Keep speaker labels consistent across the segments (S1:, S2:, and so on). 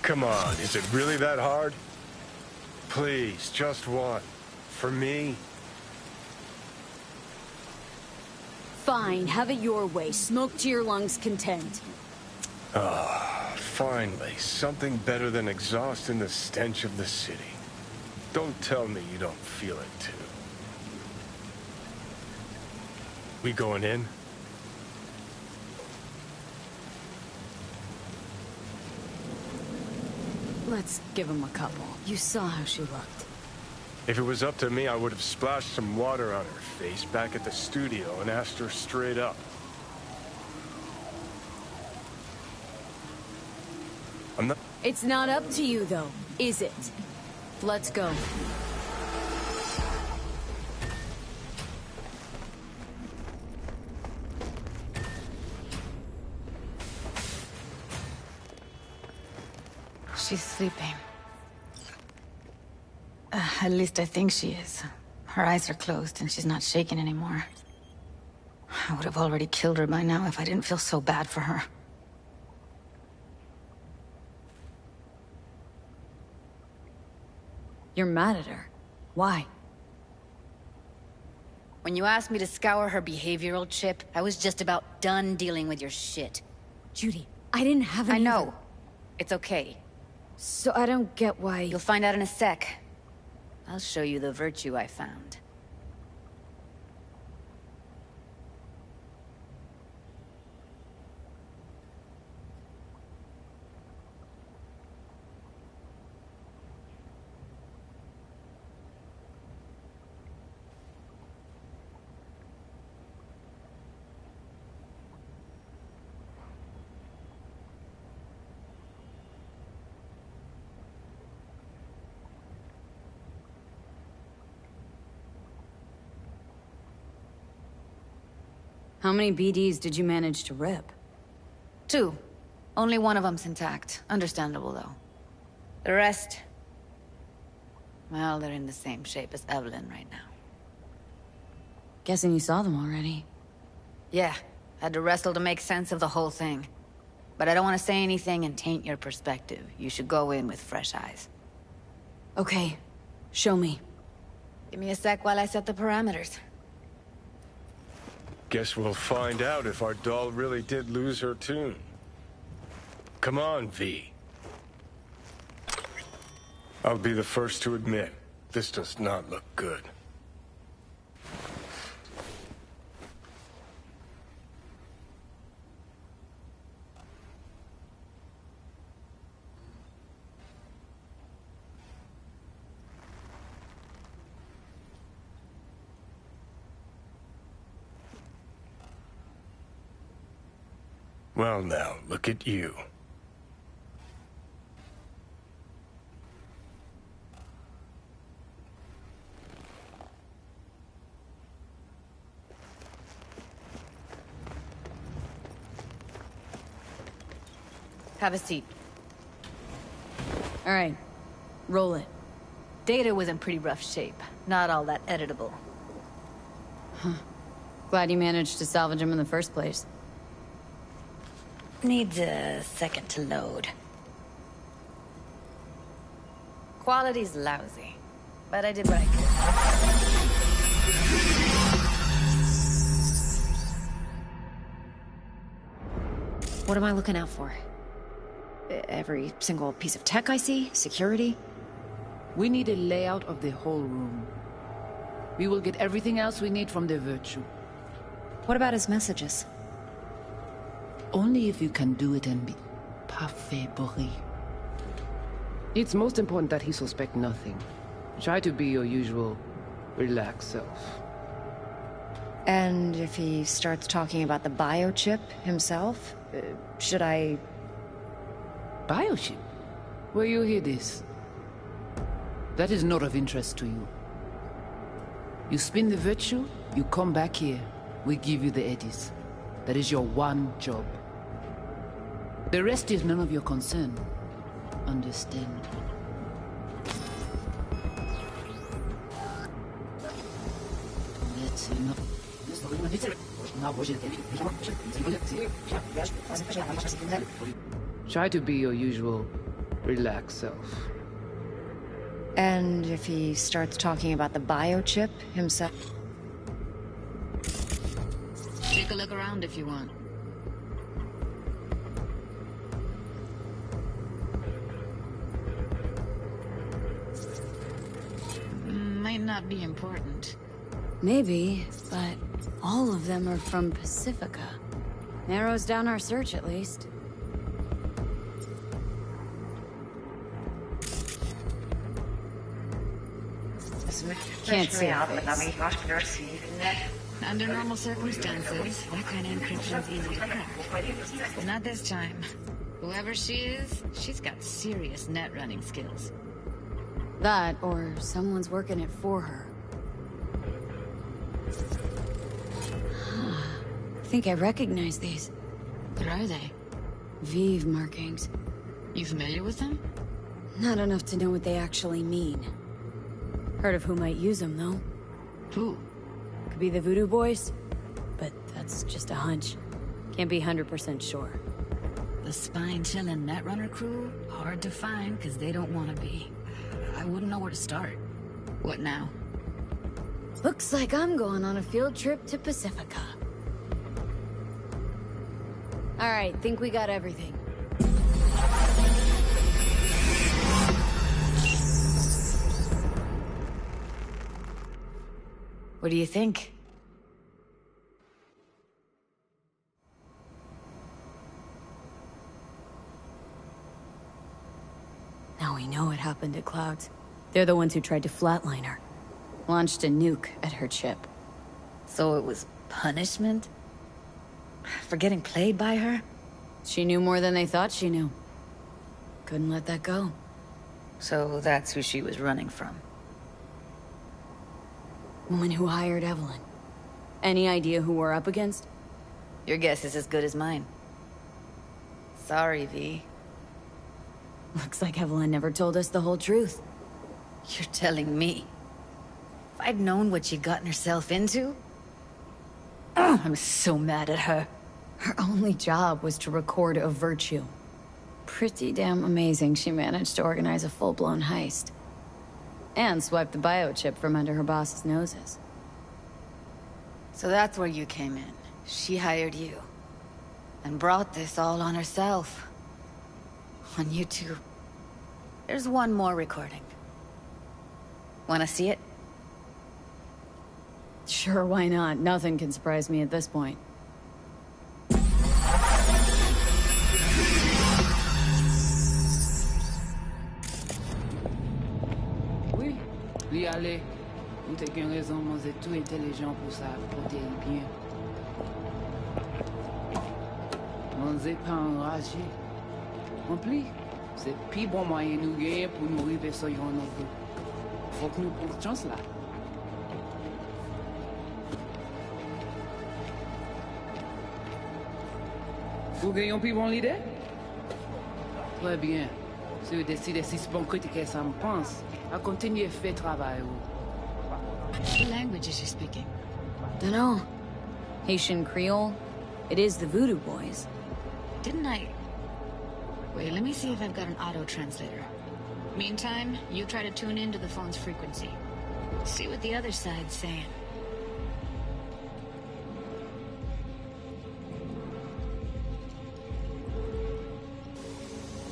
S1: Come on, is it really that hard? Please, just one. For me?
S2: Fine, have it your way. Smoke to your lungs' content.
S1: Ah, finally. Something better than exhaust in the stench of the city. Don't tell me you don't feel it, too. We going in?
S2: Let's give him a couple. You saw how she looked.
S1: If it was up to me, I would have splashed some water on her face back at the studio and asked her straight up. I'm not...
S2: It's not up to you, though, is it? Let's go.
S3: She's sleeping. At least I think she is. Her eyes are closed and she's not shaking anymore. I would have already killed her by now if I didn't feel so bad for her.
S2: You're mad at her. Why?
S3: When you asked me to scour her behavioral chip, I was just about done dealing with your shit.
S2: Judy, I didn't have any...
S3: I know. It's okay.
S2: So I don't get why...
S3: You'll find out in a sec. I'll show you the virtue I found.
S2: How many BDs did you manage to rip?
S3: 2. Only one of them's intact. Understandable, though. The rest... well, they're in the same shape as Evelyn right now.
S2: Guessing you saw them already.
S3: Yeah, had to wrestle to make sense of the whole thing. But I don't want to say anything and taint your perspective. You should go in with fresh eyes.
S2: Okay, show me.
S3: Give me a sec while I set the parameters.
S1: Guess we'll find out if our doll really did lose her tune. Come on, V. I'll be the first to admit, this does not look good. Well now, look at you.
S3: Have a seat.
S2: All right, roll it.
S3: Data was in pretty rough shape. Not all that editable.
S2: Huh. Glad you managed to salvage him in the first place.
S3: Needs a second to load. Quality's lousy, but I did what I could.
S4: What am I looking out for? Every single piece of tech I see? Security?
S5: We need a layout of the whole room. We will get everything else we need from the Virtue.
S4: What about his messages?
S5: Only if you can do it and be parfait bourré. It's most important that he suspect nothing. Try to be your usual, relaxed self.
S4: And if he starts talking about the biochip himself, should I...
S5: Biochip? Where you hear this? That is not of interest to you. You spin the Virtue, you come back here, we give you the eddies. That is your one job. The rest is none of your concern. Understand? Try to be your usual, Relax, self.
S4: And if he starts talking about the biochip himself?
S3: Take a look around if you want. Might not be important.
S2: Maybe, but all of them are from Pacifica. Narrows down our search, at least. Can't see a face.
S3: Under normal circumstances, that kind of encryption's easy to crack. But not this time. Whoever she is, she's got serious net running skills.
S2: That, or someone's working it for her. I think I recognize these.
S3: What are they?
S2: Vive markings.
S3: You familiar with them?
S2: Not enough to know what they actually mean. Heard of who might use them, though.
S3: Who?
S2: Could be the Voodoo Boys, but that's just a hunch. Can't be 100% sure.
S3: The spine-chilling Netrunner crew? Hard to find, because they don't want to be. I wouldn't know where to start. What now?
S2: Looks like I'm going on a field trip to Pacifica. Alright, think we got everything.
S3: What do you think?
S2: Now we know what happened to Clouds. They're the ones who tried to flatline her. Launched a nuke at her chip.
S3: So it was punishment? For getting played by her?
S2: She knew more than they thought she knew. Couldn't let that go.
S3: So that's who she was running from.
S2: Woman who hired Evelyn. Any idea who we're up against?
S3: Your guess is as good as mine. Sorry, V.
S2: Looks like Evelyn never told us the whole truth.
S3: You're telling me? If I'd known what she'd gotten herself into... I'm so mad at her.
S2: Her only job was to record a virtue. Pretty damn amazing she managed to organize a full-blown heist. And swipe the biochip from under her boss's noses.
S3: So that's where you came in. She hired you. And brought this all on herself. On you two. There's one more recording. Wanna see it?
S2: Sure, why not? Nothing can surprise me at this point.
S5: Oui, lui aller. Ou t'as qu'une raison, moi c'est tout intelligent pour ça, protéger bien. Moi c'est pas enragé. En plus, c'est le plus bon moyen nous gagner pour nous arriver sur yon autre. Faut que nous prenions chance là. Vous gagnez un plus bon leader? Très bien. Si vous décidez si c'est bon critiquer ça me pense, à continuer à faire travail.
S3: What language is she speaking?
S2: Dunno. Haitian Creole? It is the Voodoo Boys.
S3: Didn't I... Wait, let me see if I've got an auto-translator. Meantime, you try to tune into the phone's frequency. See what the other side's saying.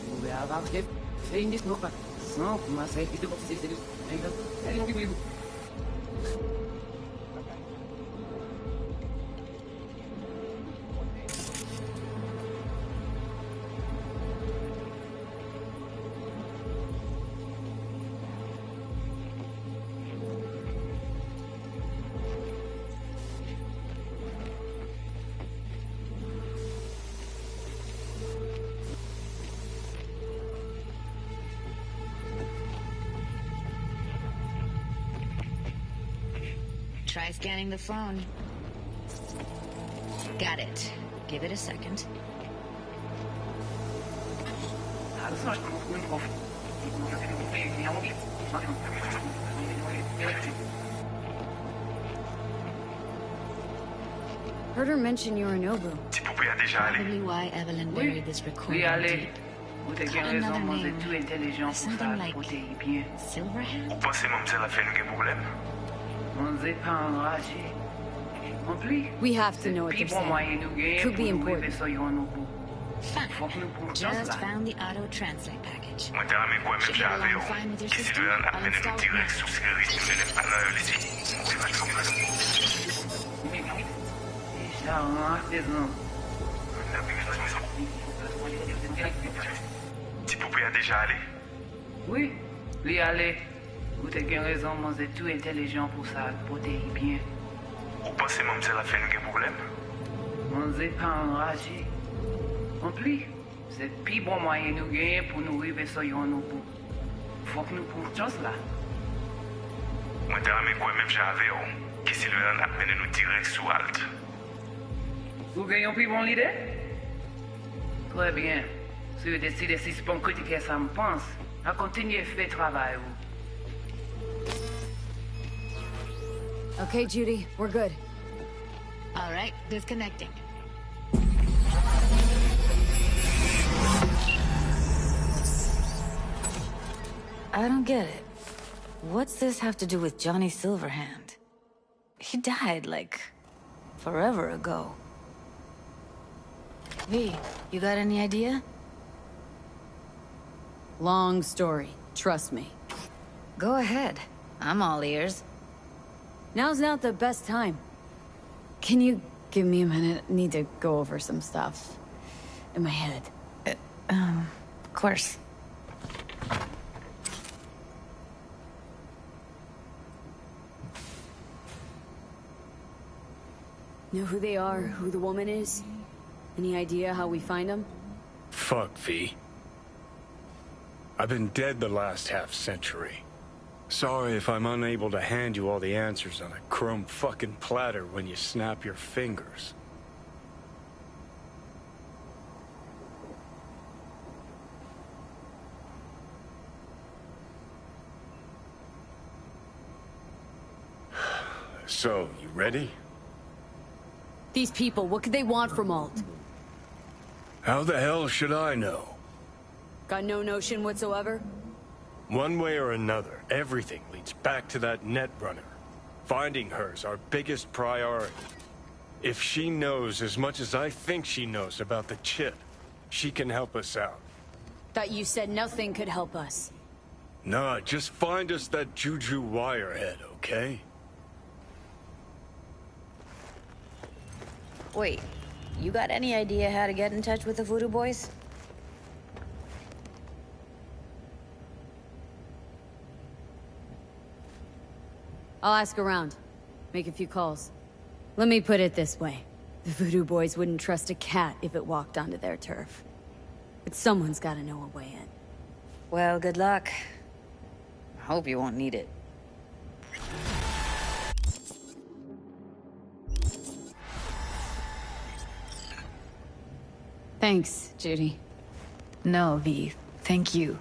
S5: Vous pouvez avoir fait une discours sans commencer à faire
S3: Try scanning the phone. Got it. Give it a second.
S2: Heard her mention Yorinobu.
S3: Probably why Evelyn buried this recording deep.
S5: Ou t'es bien raison, moi c'est tout intelligent pour ça, pour t'aider bien.
S6: Silverhand?
S7: Vous pensez mademoiselle a fait un problème?
S5: On n'est pas enragé. En plus,
S2: We have to know what they're
S5: bon
S2: saying.
S5: moyen nous gagner
S2: Could be
S5: pour nous
S2: important.
S5: arriver sur yon au bout.
S6: Fine.
S5: Faut que nous pourtions
S6: Just
S5: là.
S6: found the auto-translate package.
S7: Moi, t'as ramé quoi, même
S6: Should be
S7: j'avais,
S6: alongside
S7: oh.
S6: with your
S7: Qui
S6: system.
S7: c'est le a
S6: I'll
S7: mené
S6: install
S7: nous
S6: it
S7: direct
S6: now.
S7: sous ce risque de mener pas là, les dit.
S5: Ça rentre des noms.
S7: Petit poupée a déjà allé.
S5: Oui, lui allez. Ou t'es bien raison, moi c'est tout intelligent pour ça, pour t'aider bien.
S7: Vous pensez mademoiselle a fait un problème?
S5: On n'est pas enragé. En plus, c'est le plus bon moyen nous gagner pour nous arriver sur yon au bout. Faut que nous pourtions là.
S7: Moi, t'as ramé quoi, même j'avais, oh. Qui c'est le a mené nous direct sous halte.
S5: Vous gagnez plus bon l'idée? Très bien. Si vous décidez si c'est bon critiquer ça me pense, à continuer à faire le travail.
S2: Okay, Judy, we're good.
S6: All right, disconnecting.
S3: I don't get it. What's this have to do with Johnny Silverhand? He died, like, forever ago. V, you got any idea?
S2: Long story, trust me.
S3: Go ahead. I'm all ears.
S2: Now's not the best time. Can you give me a minute? I need to go over some stuff in my head.
S3: Of course.
S2: Know who they are, who the woman is? Any idea how we find them?
S1: Fuck, V. I've been dead the last half-century. Sorry if I'm unable to hand you all the answers on a chrome fucking platter when you snap your fingers. So, you ready?
S2: These people, what could they want from Alt?
S1: How the hell should I know?
S2: Got no notion whatsoever?
S1: One way or another, everything leads back to that Netrunner. Finding her's our biggest priority. If she knows as much as I think she knows about the chip, she can help us out.
S2: Thought you said nothing could help us.
S1: Nah, just find us that Juju wirehead, okay?
S3: Wait, you got any idea how to get in touch with the Voodoo Boys?
S2: I'll ask around. Make a few calls. Let me put it this way. The Voodoo Boys wouldn't trust a cat if it walked onto their turf. But someone's gotta know a way in.
S3: Well, good luck. I hope you won't need it.
S2: Thanks, Judy.
S3: No, V. Thank you.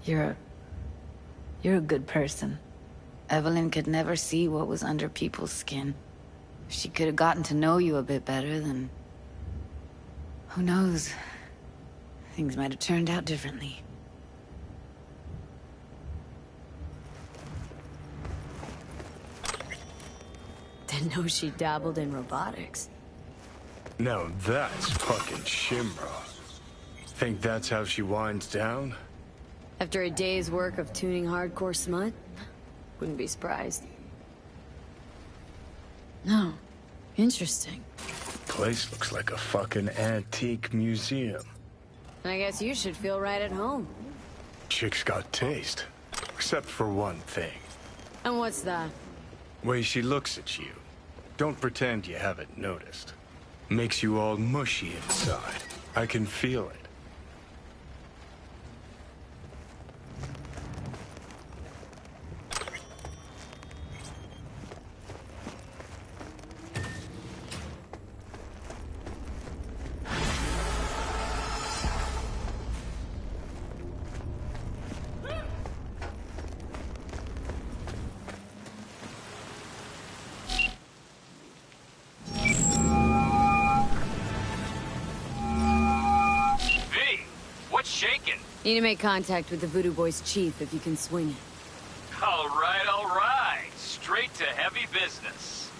S3: You're a good person. Evelyn could never see what was under people's skin. If she could have gotten to know you a bit better, then... who knows? Things might have turned out differently.
S2: Didn't know she dabbled in robotics.
S1: Now that's fucking Shimra. Think that's how she winds down?
S2: After a day's work of tuning hardcore smut? Wouldn't be surprised. No. Interesting.
S1: Place looks like a fucking antique museum.
S2: I guess you should feel right at home.
S1: Chick's got taste. Except for one thing.
S2: And what's that?
S1: Way she looks at you. Don't pretend you haven't noticed. Makes you all mushy inside. I can feel it.
S2: Need to make contact with the Voodoo Boys chief if you can swing it.
S8: All right. Straight to heavy business.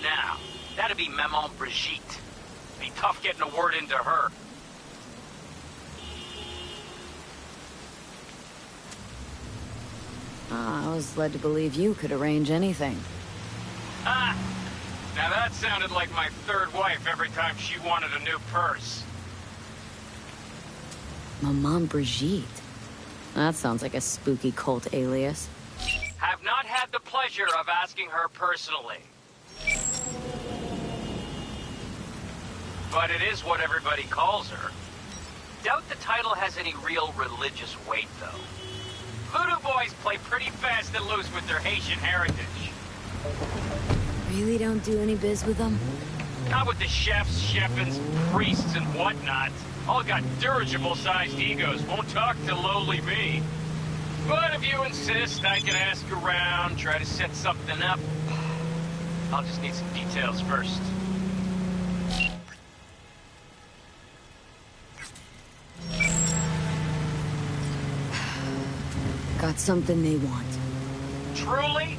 S8: Now, that'd be Maman Brigitte. Be tough getting a word into her.
S2: I was led to believe you could arrange anything.
S8: Ah! Now that sounded like my third wife every time she wanted a new purse.
S2: Maman Brigitte. That sounds like a spooky cult alias.
S8: Have not had the pleasure of asking her personally. But it is what everybody calls her. Doubt the title has any real religious weight, though. Voodoo Boys play pretty fast and loose with their Haitian heritage.
S2: Really don't do any biz with them?
S8: Not with the chefs, chefins, priests, and whatnot. All got dirigible-sized egos, won't talk to lowly me. But if you insist, I can ask around, try to set something up. I'll just need some details first.
S2: Got something they want.
S8: Truly?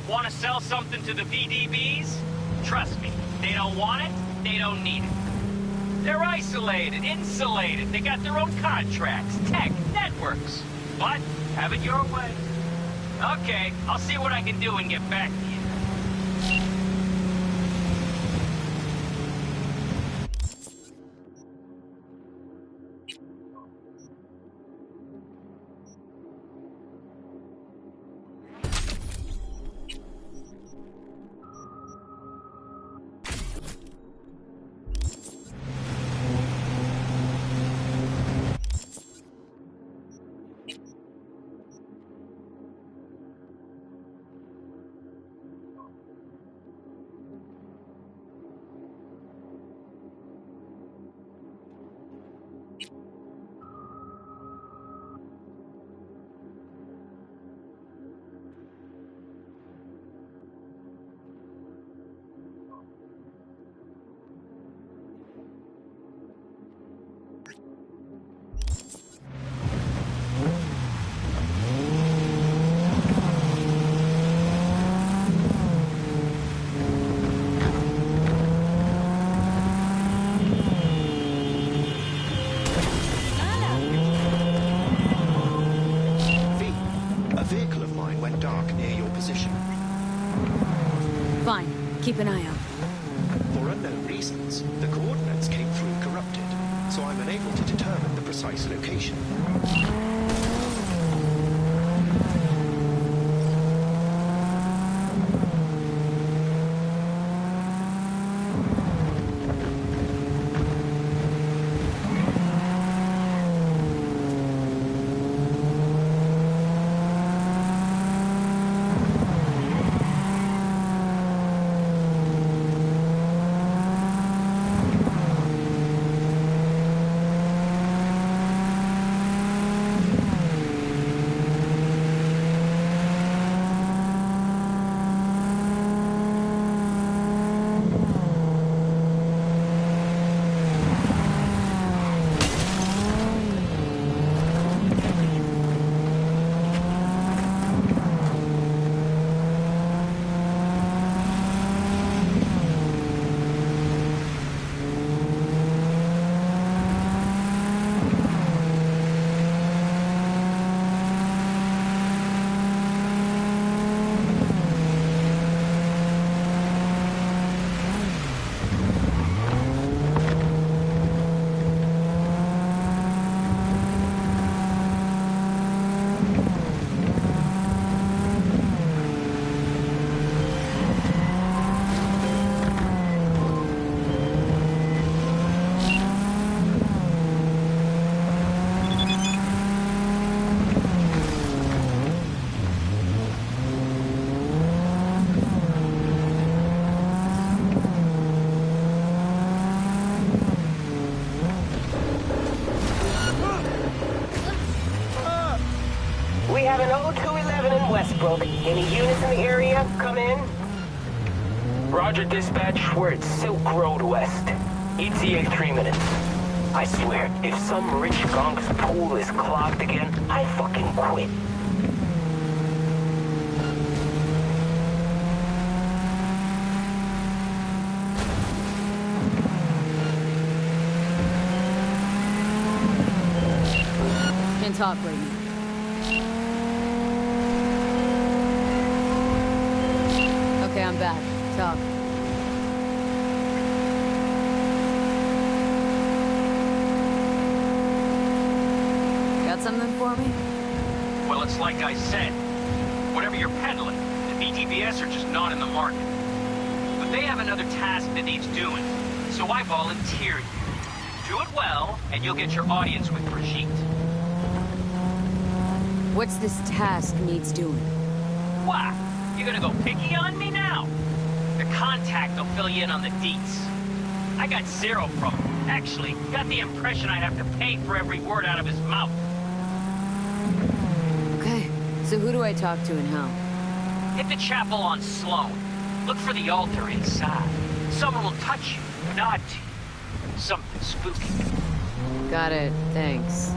S8: Want to sell something to the VDBs? Trust me, they don't want it, they don't need it. They're isolated, insulated, they got their own contracts, tech, networks. But, have it your way. Okay, I'll see what I can do and get back to you.
S2: Fine. Keep an eye out.
S9: For unknown reasons, the coordinates came through corrupted, so I'm unable to determine the precise location.
S10: We have an O211 in Westbrook. Any units in the area? Come in. Roger, dispatch. We're at Silk Road West. ETA 3 minutes. I swear, if some rich gunk's pool is clogged again, I fucking quit.
S2: Can't talk right now. Okay, I'm back. Talk. Got something for me?
S8: Well, it's like I said. Whatever you're peddling, the BTBS are just not in the market. But they have another task that needs doing, so I volunteer you. Do it well, and you'll get your audience with Brigitte.
S2: What's this task needs doing?
S8: What? You gonna go picky on me now? The contact will fill you in on the deets. I got zero from him. Actually, got the impression I'd have to pay for every word out of his mouth.
S2: Okay, so who do I talk to and how?
S8: Hit the chapel on Sloan. Look for the altar inside. Someone will touch you, nod to you. Something spooky.
S2: Got it, thanks.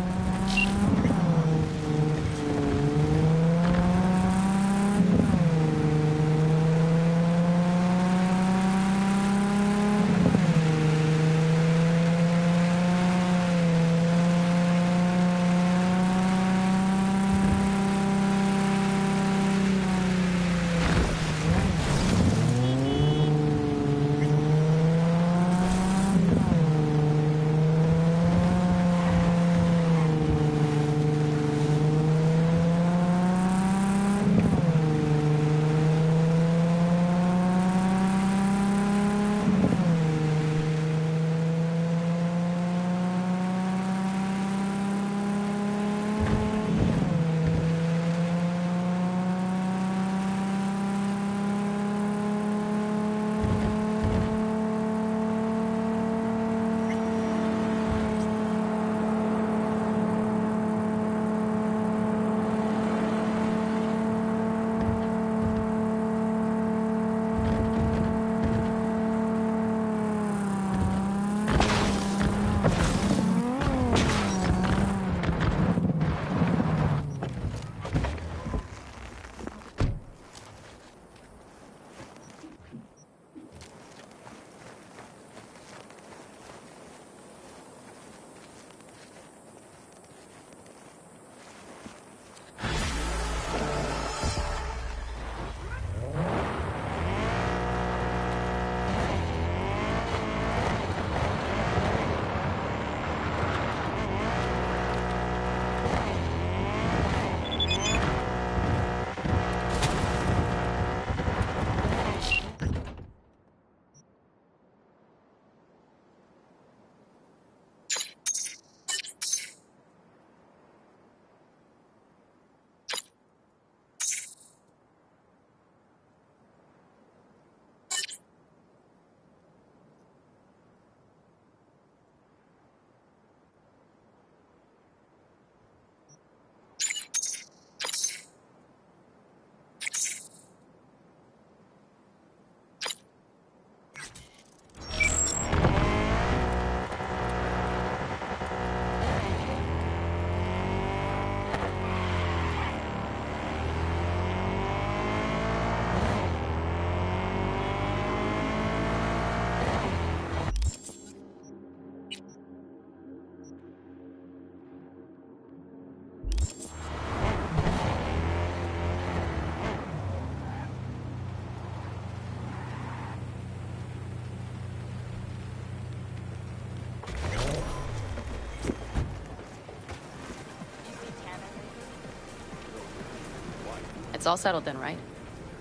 S11: It's all settled then, right?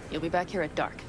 S11: You'll be back here at dark.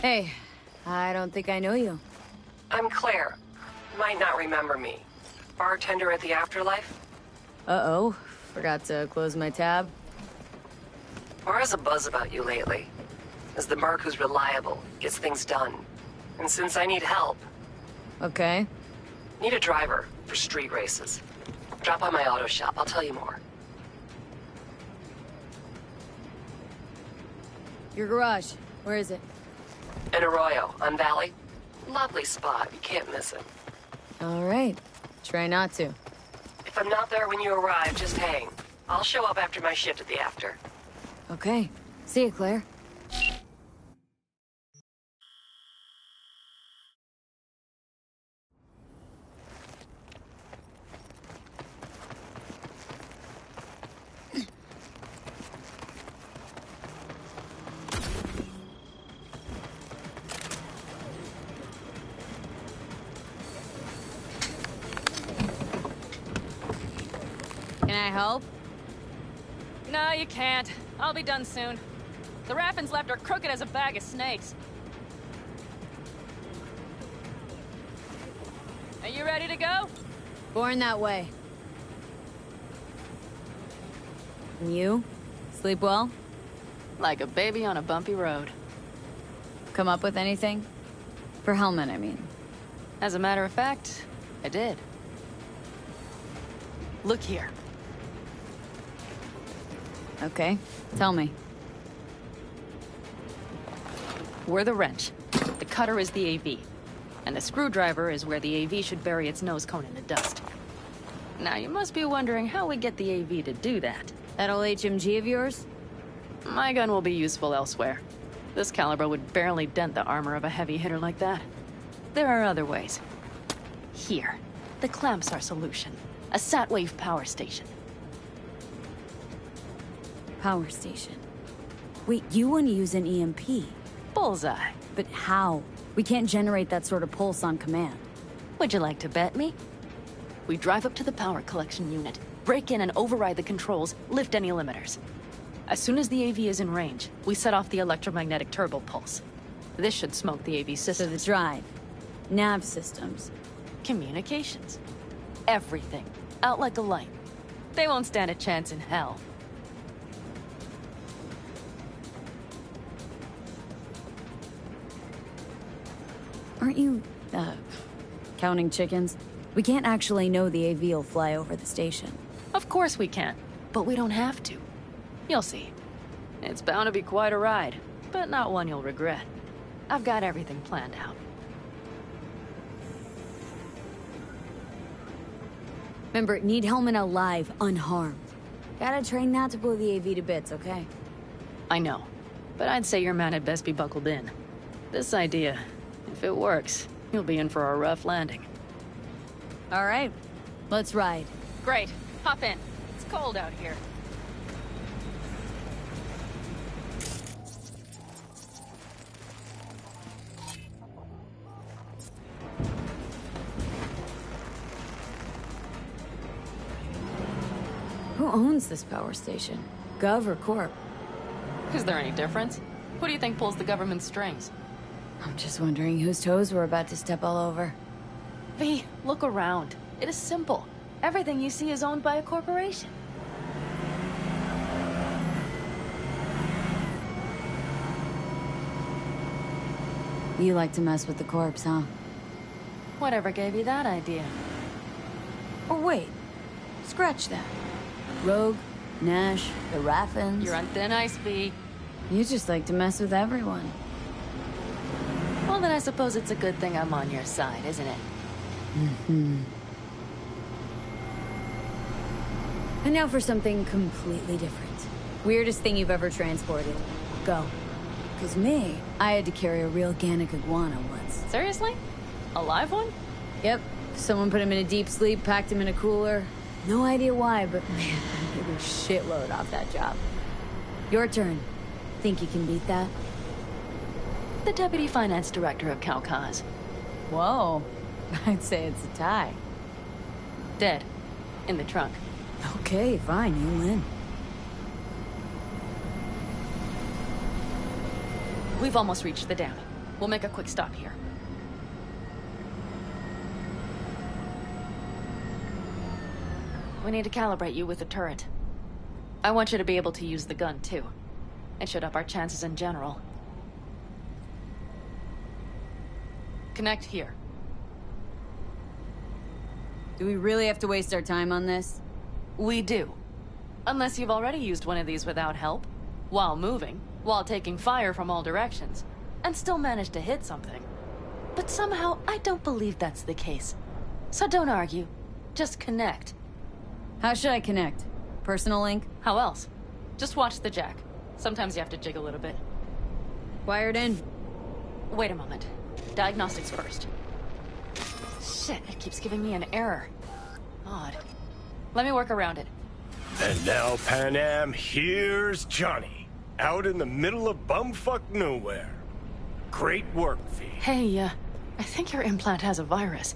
S2: Hey, I don't think I know you.
S12: I'm Claire. Might not remember me. Bartender at the Afterlife?
S2: Uh-oh. Forgot to close my tab.
S12: Bar has a buzz about you lately. As the merc who's reliable, gets things done. And since I need help...
S2: Okay.
S12: Need a driver for street races. Drop by my auto shop, I'll tell you more.
S2: Your garage. Where is it?
S12: In Arroyo, on Valley. Lovely spot, you can't miss it.
S2: All right. Try not to.
S12: If I'm not there when you arrive, just hang. I'll show up after my shift at the After.
S2: Okay. See you, Claire. Can I help?
S11: No, you can't. I'll be done soon. The Raffins left are crooked as a bag of snakes. Are you ready to go?
S2: Born that way. And you? Sleep well?
S11: Like a baby on a bumpy road.
S2: Come up with anything? For Hellman, I mean.
S11: As a matter of fact, I did. Look here.
S2: Okay, tell me.
S11: We're the wrench. The cutter is the AV. And the screwdriver is where the AV should bury its nose cone in the dust. Now, you must be wondering how we get the AV to do that.
S2: That old HMG of yours?
S11: My gun will be useful elsewhere. This caliber would barely dent the armor of a heavy hitter like that. There are other ways. Here. The clamp's our solution. A Satwave power station.
S2: Power station. Wait, you want to use an EMP?
S11: Bullseye.
S2: But how? We can't generate that sort of pulse on command.
S11: Would you like to bet me? We drive up to the power collection unit, break in and override the controls, lift any limiters. As soon as the AV is in range, we set off the electromagnetic turbo pulse. This should smoke the AV system.
S2: So the drive, nav systems,
S11: communications, everything. Out like a light. They won't stand a chance in hell.
S2: Aren't you, counting chickens? We can't actually know the AV will fly over the station.
S11: Of course we can, but we don't have to. You'll see. It's bound to be quite a ride, but not one you'll regret. I've got everything planned out.
S2: Remember, need Hellman alive, unharmed. Gotta train not to blow the AV to bits, okay?
S11: I know, but I'd say your man had best be buckled in. This idea, if it works, you'll be in for a rough landing.
S2: All right, let's ride.
S11: Great, hop in. It's cold out here.
S2: Who owns this power station? Gov or Corp?
S11: Is there any difference? Who do you think pulls the government's strings?
S2: I'm just wondering whose toes we're about to step all over.
S11: V, look around. It is simple. Everything you see is owned by a corporation.
S2: You like to mess with the corpse, huh?
S11: Whatever gave you that idea?
S2: Or wait, scratch that. Rogue, Nash, the Raffins.
S11: You're on thin ice, V.
S2: You just like to mess with everyone.
S11: Well, then I suppose it's a good thing I'm on your side, isn't it?
S2: Mm-hmm. And now for something completely different. Weirdest thing you've ever transported. Go. Because me, I had to carry a real Gannic iguana once.
S11: Seriously? A live one?
S2: Yep. Someone put him in a deep sleep, packed him in a cooler. No idea why, but man, I made a shitload off that job. Your turn. Think you can beat that?
S11: The Deputy Finance Director of Kaukaz.
S2: Whoa. I'd say it's a tie.
S11: Dead. In the trunk.
S2: Okay, fine, you win.
S11: We've almost reached the dam. We'll make a quick stop here. We need to calibrate you with the turret. I want you to be able to use the gun, too. It should up our chances in general. Connect here.
S2: Do we really have to waste our time on this?
S11: We do. Unless you've already used one of these without help, while moving, while taking fire from all directions, and still managed to hit something. But somehow, I don't believe that's the case. So don't argue. Just connect.
S2: How should I connect? Personal link?
S11: How else? Just watch the jack. Sometimes you have to jig a little bit.
S2: Wired in.
S11: Wait a moment. Diagnostics first. Shit, it keeps giving me an error. Odd. Let me work around it.
S1: And now, Pan Am, here's Johnny. Out in the middle of bumfuck nowhere. Great work, V.
S11: Hey, I think your implant has a virus.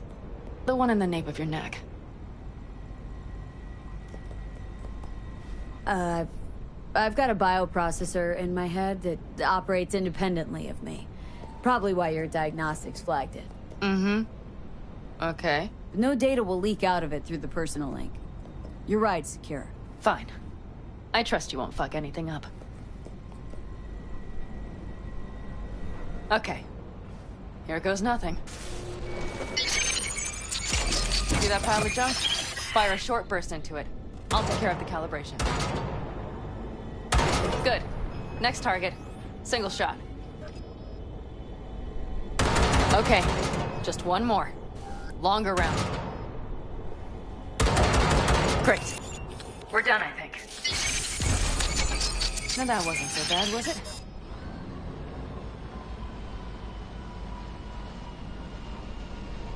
S11: The one in the nape of your neck.
S2: I've got a bioprocessor in my head that operates independently of me. Probably why your diagnostics flagged it.
S11: Mm-hmm. Okay.
S2: No data will leak out of it through the personal link. Your ride's secure.
S11: Fine. I trust you won't fuck anything up. Okay. Here goes nothing. See that pile of junk? Fire a short burst into it. I'll take care of the calibration. Good. Next target. Single shot. Okay. Just one more. Longer round. Great. We're done, I think. Now that wasn't so bad, was it?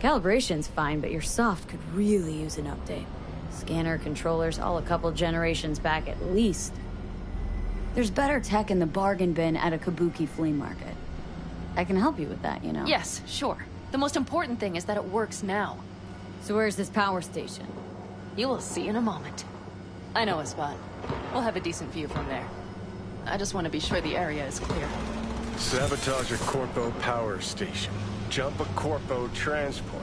S2: Calibration's fine, but your soft could really use an update. Scanner, controllers, all a couple generations back at least. There's better tech in the bargain bin at a Kabuki flea market. I can help you with that, you know?
S11: Yes, sure. The most important thing is that it works now.
S2: So where's this power station?
S11: You will see in a moment. I know a spot. We'll have a decent view from there. I just want to be sure the area is clear.
S1: Sabotage a Corpo power station. Jump a Corpo transport.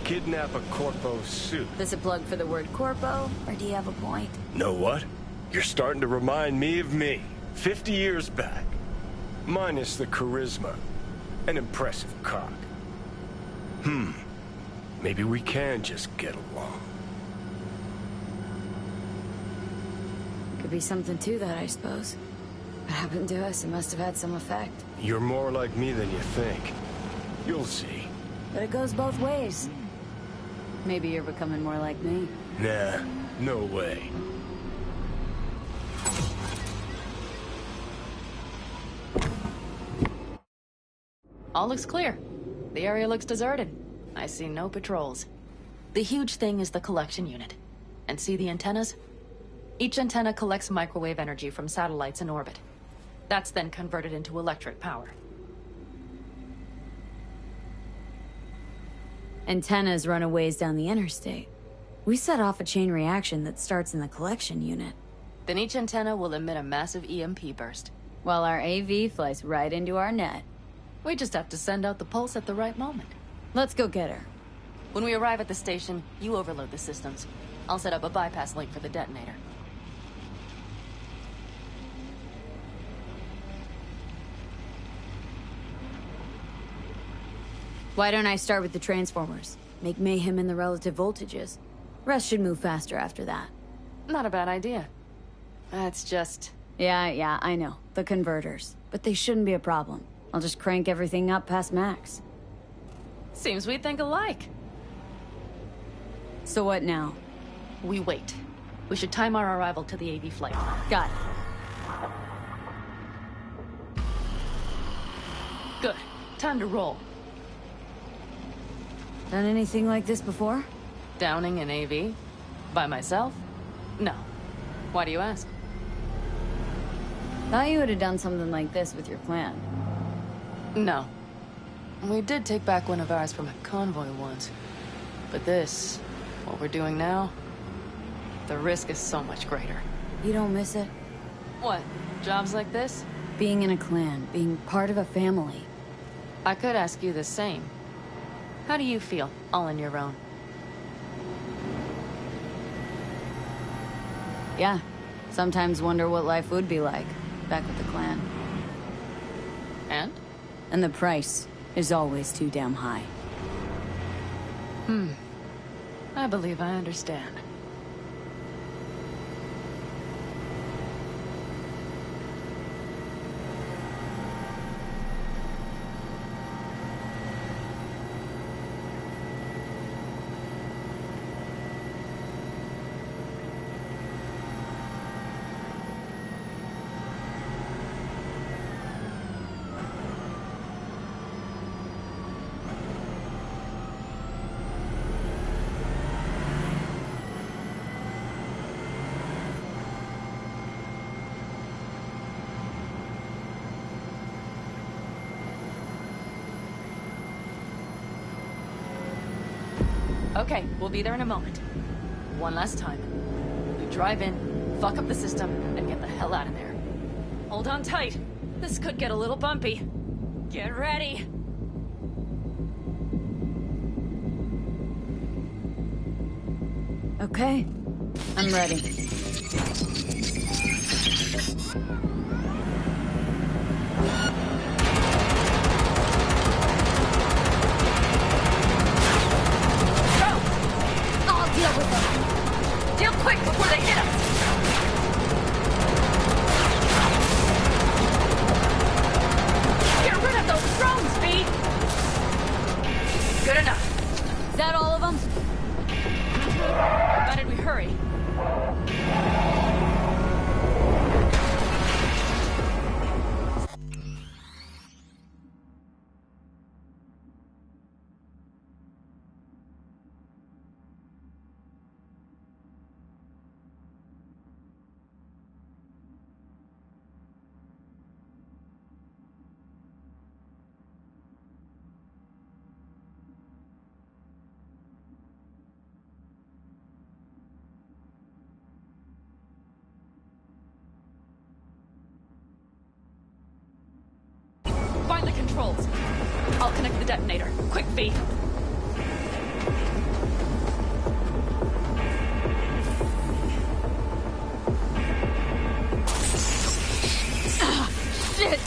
S1: Kidnap a Corpo suit.
S2: This a plug for the word Corpo, or do you have a point?
S1: Know what? You're starting to remind me of me. 50 years back. Minus the charisma. An impressive cock. Maybe we can just get along.
S2: Could be something to that, I suppose. What happened to us? It must have had some effect.
S1: You're more like me than you think. You'll see.
S2: But it goes both ways. Maybe you're becoming more like me.
S1: Nah, no way.
S11: All looks clear. The area looks deserted. I see no patrols. The huge thing is the collection unit. And see the antennas? Each antenna collects microwave energy from satellites in orbit. That's then converted into electric power.
S2: Antennas run a ways down the interstate. We set off a chain reaction that starts in the collection unit.
S11: Then each antenna will emit a massive EMP burst.
S2: While our AV flies right into our net.
S11: We just have to send out the pulse at the right moment.
S2: Let's go get her.
S11: When we arrive at the station, you overload the systems. I'll set up a bypass link for the detonator.
S2: Why don't I start with the transformers? Make mayhem in the relative voltages. Rest should move faster after that.
S11: Not a bad idea. That's just...
S2: Yeah, I know. The converters. But they shouldn't be a problem. I'll just crank everything up past max.
S11: Seems we think alike.
S2: So what now?
S11: We wait. We should time our arrival to the AV flight.
S2: Got it.
S11: Good. Time to roll.
S2: Done anything like this before?
S11: Downing an AV? By myself? No. Why do you ask?
S2: Thought you would have done something like this with your plan.
S11: No. We did take back one of ours from a convoy once. But this, what we're doing now, the risk is so much greater.
S2: You don't miss it?
S11: What? Jobs like this?
S2: Being in a clan, being part of a family.
S11: I could ask you the same. How do you feel, all on your own?
S2: Yeah. Sometimes wonder what life would be like, back with the clan.
S11: And?
S2: And the price is always too damn high.
S11: I believe I understand. Okay, we'll be there in a moment. One last time. We drive in, fuck up the system, and get the hell out of there. Hold on tight. This could get a little bumpy. Get ready.
S2: Okay. I'm ready.
S11: Deal quick before they hit us! Get rid of those drones, V! Good enough.
S2: Is that all of them?
S11: How did we hurry? Find the controls. I'll connect the detonator. Quick, V.
S2: Shit!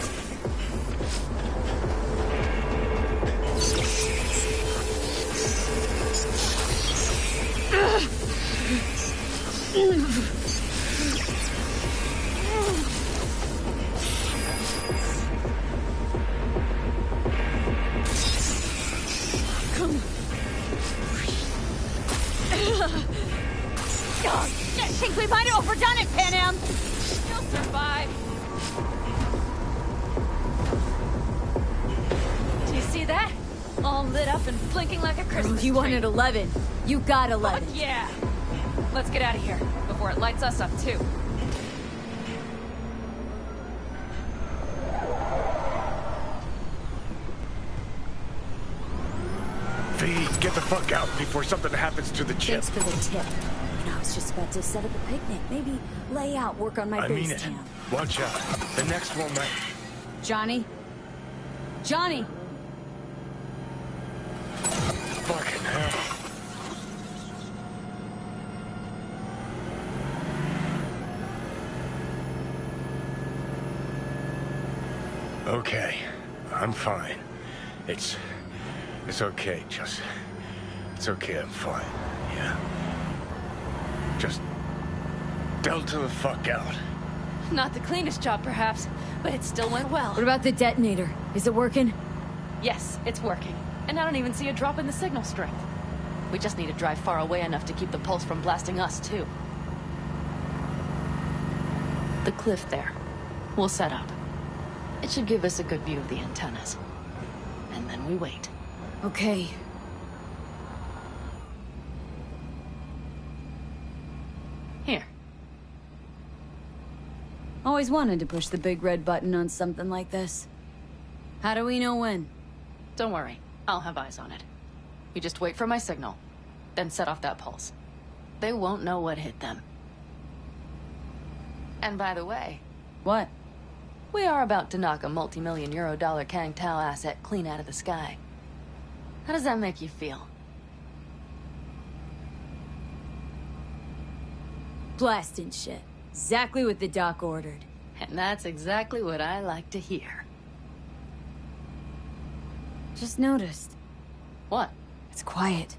S2: I think we might have overdone it, Pan Am!
S11: You'll survive. Do you see that? All lit up and blinking like a Christmas tree.
S2: You wanted 11. You got 11.
S11: Fuck yeah! Let's get out of here, before it lights us up too.
S1: V, get the fuck out before something happens to the chip.
S2: Thanks for the tip. And I was just about to set up a picnic. Maybe lay out, work on my
S1: I mean
S2: base
S1: it.
S2: camp.
S1: Watch out. The next one might...
S2: Johnny? Johnny!
S1: Fucking hell. Okay, I'm fine. It's It's okay, just... It's okay, I'm fine. Yeah. Just... Delta the fuck out.
S11: Not the cleanest job, perhaps, but it still went well.
S2: What about the detonator? Is it working?
S11: Yes, it's working. And I don't even see a drop in the signal strength. We just need to drive far away enough to keep the pulse from blasting us, too. The cliff there. We'll set up. It should give us a good view of the antennas. And then we wait.
S2: Okay.
S11: Here.
S2: Always wanted to push the big red button on something like this. How do we know when?
S11: Don't worry. I'll have eyes on it. You just wait for my signal, then set off that pulse. They won't know what hit them. And by the way...
S2: What?
S11: We are about to knock a multi-million-euro-dollar Kang Tao asset clean out of the sky. How does that make you feel?
S2: Blasting shit. Exactly what the doc ordered.
S11: And that's exactly what I like to hear.
S2: Just noticed.
S11: What?
S2: It's quiet.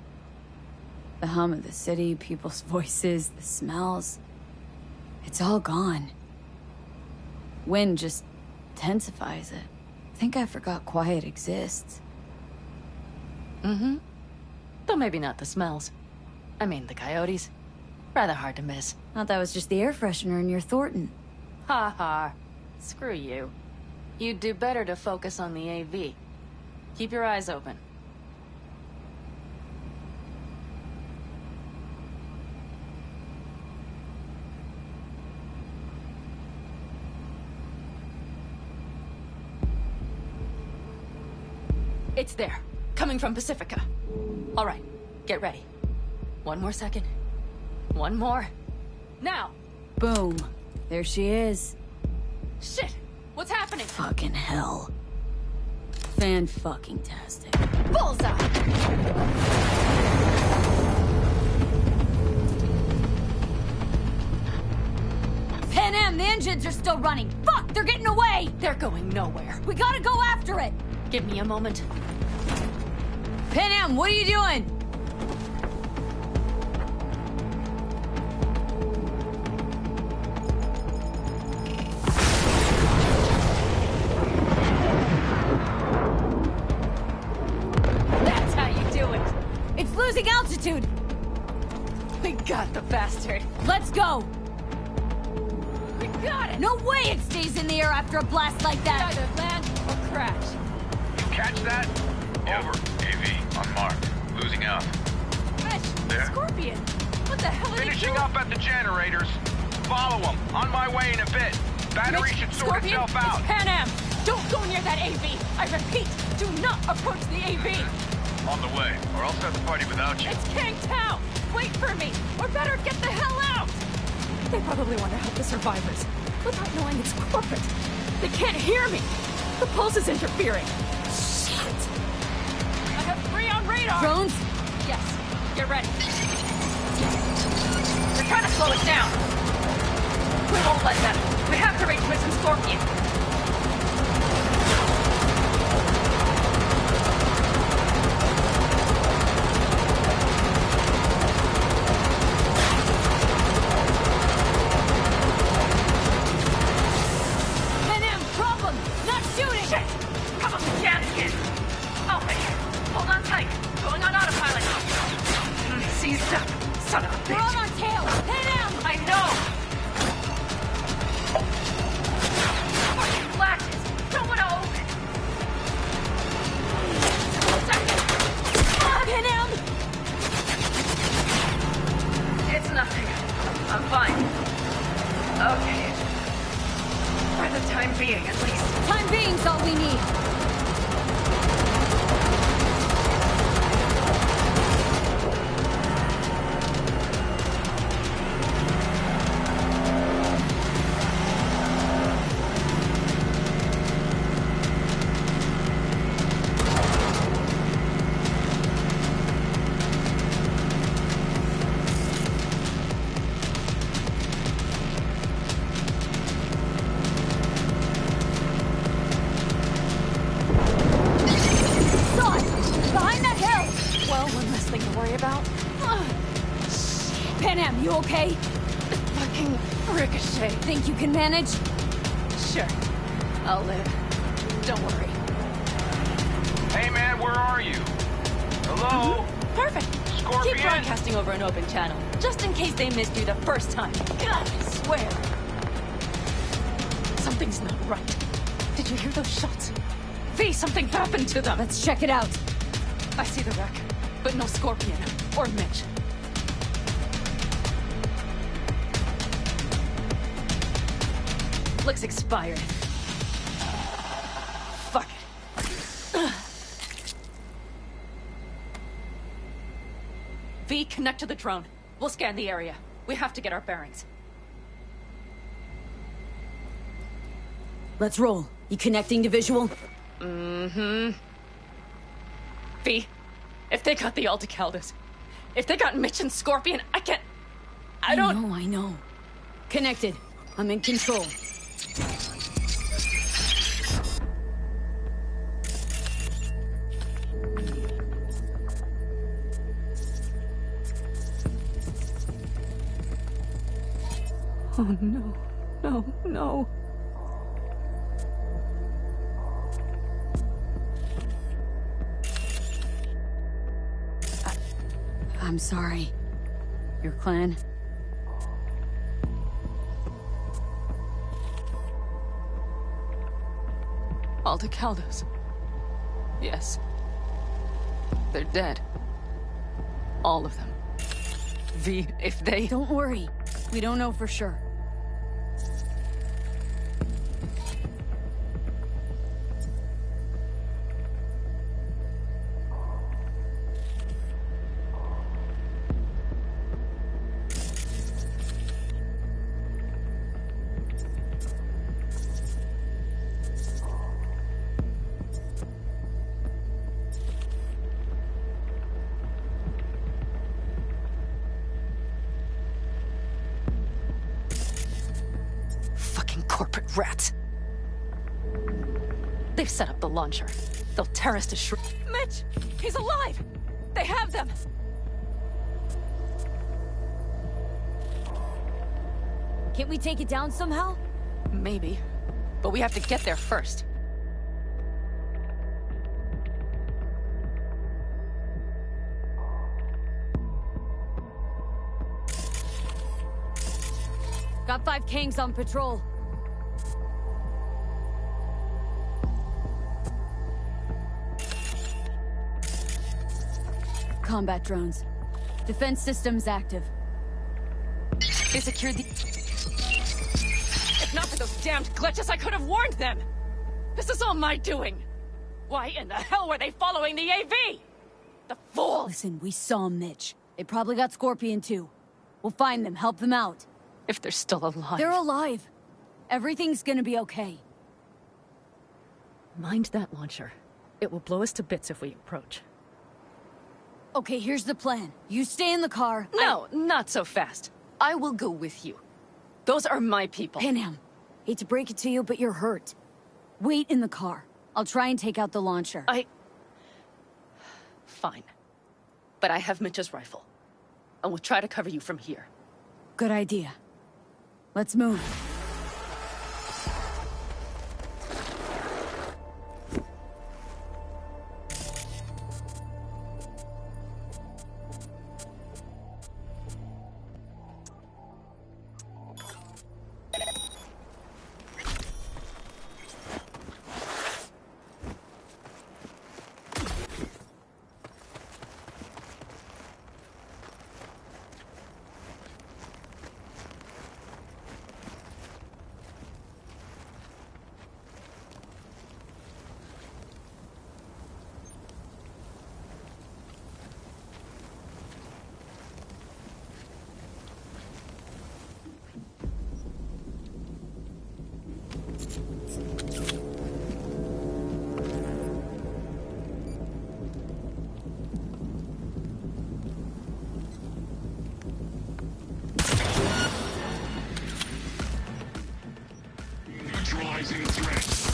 S2: The hum of the city, people's voices, the smells. It's all gone. Wind just intensifies it. I think I forgot quiet exists.
S11: Mm-hmm. Though maybe not the smells. I mean, the coyotes. Rather hard to miss.
S2: Thought that was just the air freshener in your Thornton.
S11: Ha ha. Screw you. You'd do better to focus on the AV. Keep your eyes open. It's there. Coming from Pacifica. All right. Get ready. One more second. One more. Now!
S2: Boom. There she is.
S11: Shit! What's happening?
S2: Fucking hell. Fan-fucking-tastic.
S11: Bullseye!
S2: Pan Am, the engines are still running. Fuck, they're getting away!
S11: They're going nowhere.
S2: We gotta go after it!
S11: Give me a moment.
S2: Pan Am, what are you doing?
S11: That's how you do it.
S2: It's losing altitude.
S11: We got the bastard.
S2: Let's go.
S11: We got it.
S2: No way it stays in the air after a blast like that.
S11: Either land or crash.
S7: Catch that? Over. AV on mark. Losing out.
S11: Fish!
S7: There?
S11: Scorpion! What the hell are
S7: Finishing
S11: you doing?
S7: up at the generators. Follow them. On my way in a bit. Battery
S11: Mitch,
S7: should sort
S11: Scorpion,
S7: itself out.
S11: It's Pan Am! Don't go near that AV! I repeat, do not approach the AV!
S7: On the way, or I'll start the party without you.
S11: It's Kang Tao! Wait for me! Or better, get the hell out! They probably want to help the survivors, without knowing it's corporate. They can't hear me! The pulse is interfering. Shit! I have 3 on radar!
S2: Drones?
S11: Yes. Get ready. They're trying to slow us down. We won't let them. We have to reach Mission Scorpion.
S2: Pan Am, problem! Not shooting!
S11: Shit! Come on, jam again. Okay. Hold on tight. Going on autopilot. Seized up. Son of a
S2: We're
S11: bitch.
S2: on our tail! Pan Am!
S11: I know! Fucking flashes! Don't want to open! Second!
S2: Pan Am!
S11: It's nothing. I'm fine. Okay. For the time being, at least.
S2: Time being's all we need. okay?
S11: Fucking ricochet.
S2: Think you can manage?
S11: Sure. I'll live. Don't worry.
S8: Hey man, where are you? Hello?
S11: Perfect.
S8: Scorpion?
S11: Keep broadcasting over an open channel, just in case they missed you the first time. God, I swear. Something's not right. Did you hear those shots? V, something happened to them.
S2: Let's check it out.
S11: I see the wreck, but no Scorpion or Mitch. Looks expired. Fuck it. V, connect to the drone. We'll scan the area. We have to get our bearings.
S2: Let's roll. You connecting to visual?
S11: Mm-hmm. V, if they got the Aldecaldos, if they got Mitch and Scorpion, I can't... I don't...
S2: I know. Connected. I'm in control.
S11: Oh no, no, no.
S2: I'm sorry. Your clan?
S11: Aldecaldos. Yes. They're dead. All of them. V, if they...
S2: Don't worry. We don't know for sure.
S11: Corporate rats. They've set up the launcher. They'll tear us to shreds. Mitch! He's alive! They have them!
S2: Can't we take it down somehow?
S11: Maybe. But we have to get there first.
S2: Got 5 Kangs on patrol. Combat drones. Defense systems active.
S11: They secured the... If not for those damned glitches, I could have warned them! This is all my doing! Why in the hell were they following the AV? The fools!
S2: Listen, we saw Mitch. They probably got Scorpion too. We'll find them, help them out.
S11: If they're still alive.
S2: They're alive. Everything's gonna be okay.
S11: Mind that launcher. It will blow us to bits if we approach.
S2: Okay, here's the plan. You stay in the car.
S11: No, not so fast. I will go with you. Those are my people.
S2: Panam, hate to break it to you, but you're hurt. Wait in the car. I'll try and take out the launcher.
S11: Fine. But I have Mitch's rifle. And we'll try to cover you from here.
S2: Good idea. Let's move.
S13: Neutralizing threats.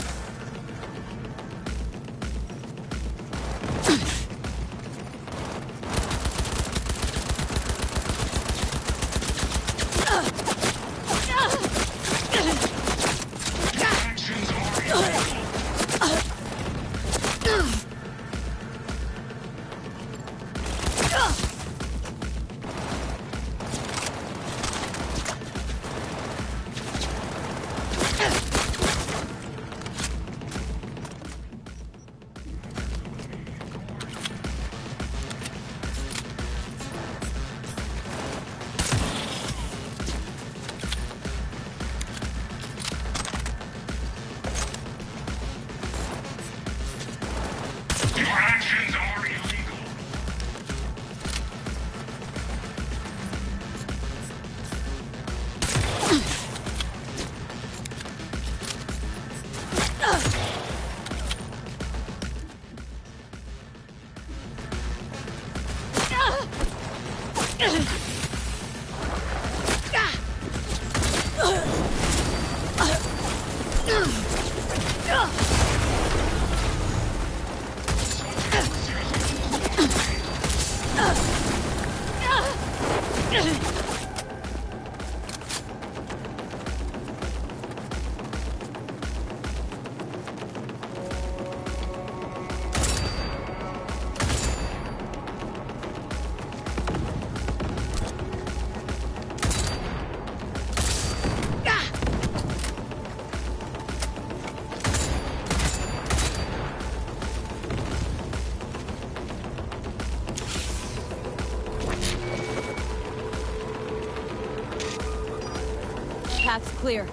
S2: Path's clear.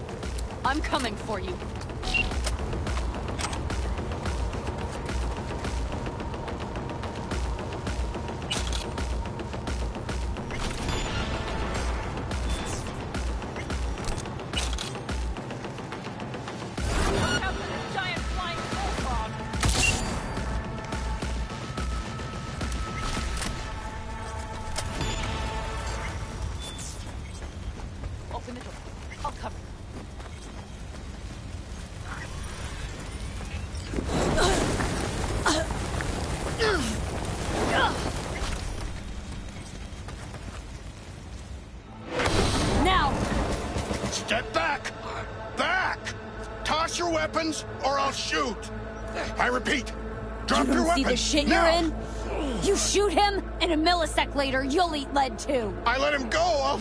S11: I'm coming for you. Open the door. I'll cover.
S2: Now!
S13: Step back! Back! Toss your weapons, or I'll shoot! I repeat, drop
S2: You
S13: your
S2: don't see
S13: weapons!
S2: the shit
S13: now.
S2: you're in? You shoot him, and a millisec later, you'll eat lead too.
S13: I let him go, I'll...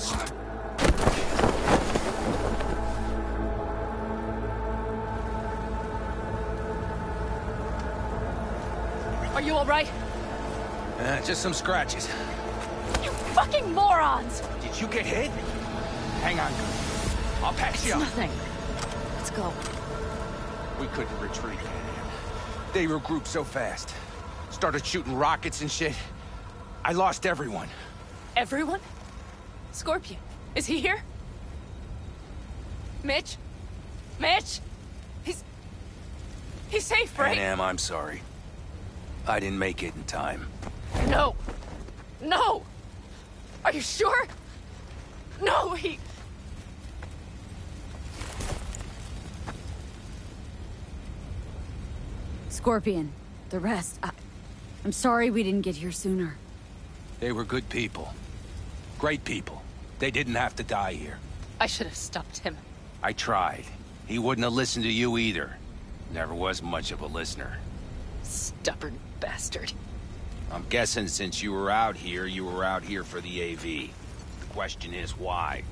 S11: Are you alright?
S14: Just some scratches.
S11: You fucking morons!
S14: Did you get hit? Hang on. I'll patch you
S11: It's
S14: up.
S11: nothing. Let's go.
S14: We couldn't retreat. They regrouped so fast. Started shooting rockets and shit. I lost everyone.
S11: Everyone? Scorpion, is he here? Mitch? Mitch? He's safe, right?
S14: Am, I'm sorry. I didn't make it in time.
S11: No! No! Are you sure? No, he...
S2: Scorpion, the rest, I'm sorry we didn't get here sooner.
S14: They were good people. Great people. They didn't have to die here.
S11: I should have stopped him.
S14: I tried. He wouldn't have listened to you either. Never was much of a listener.
S11: Stubborn bastard.
S14: I'm guessing since you were out here for the AV. The question is why?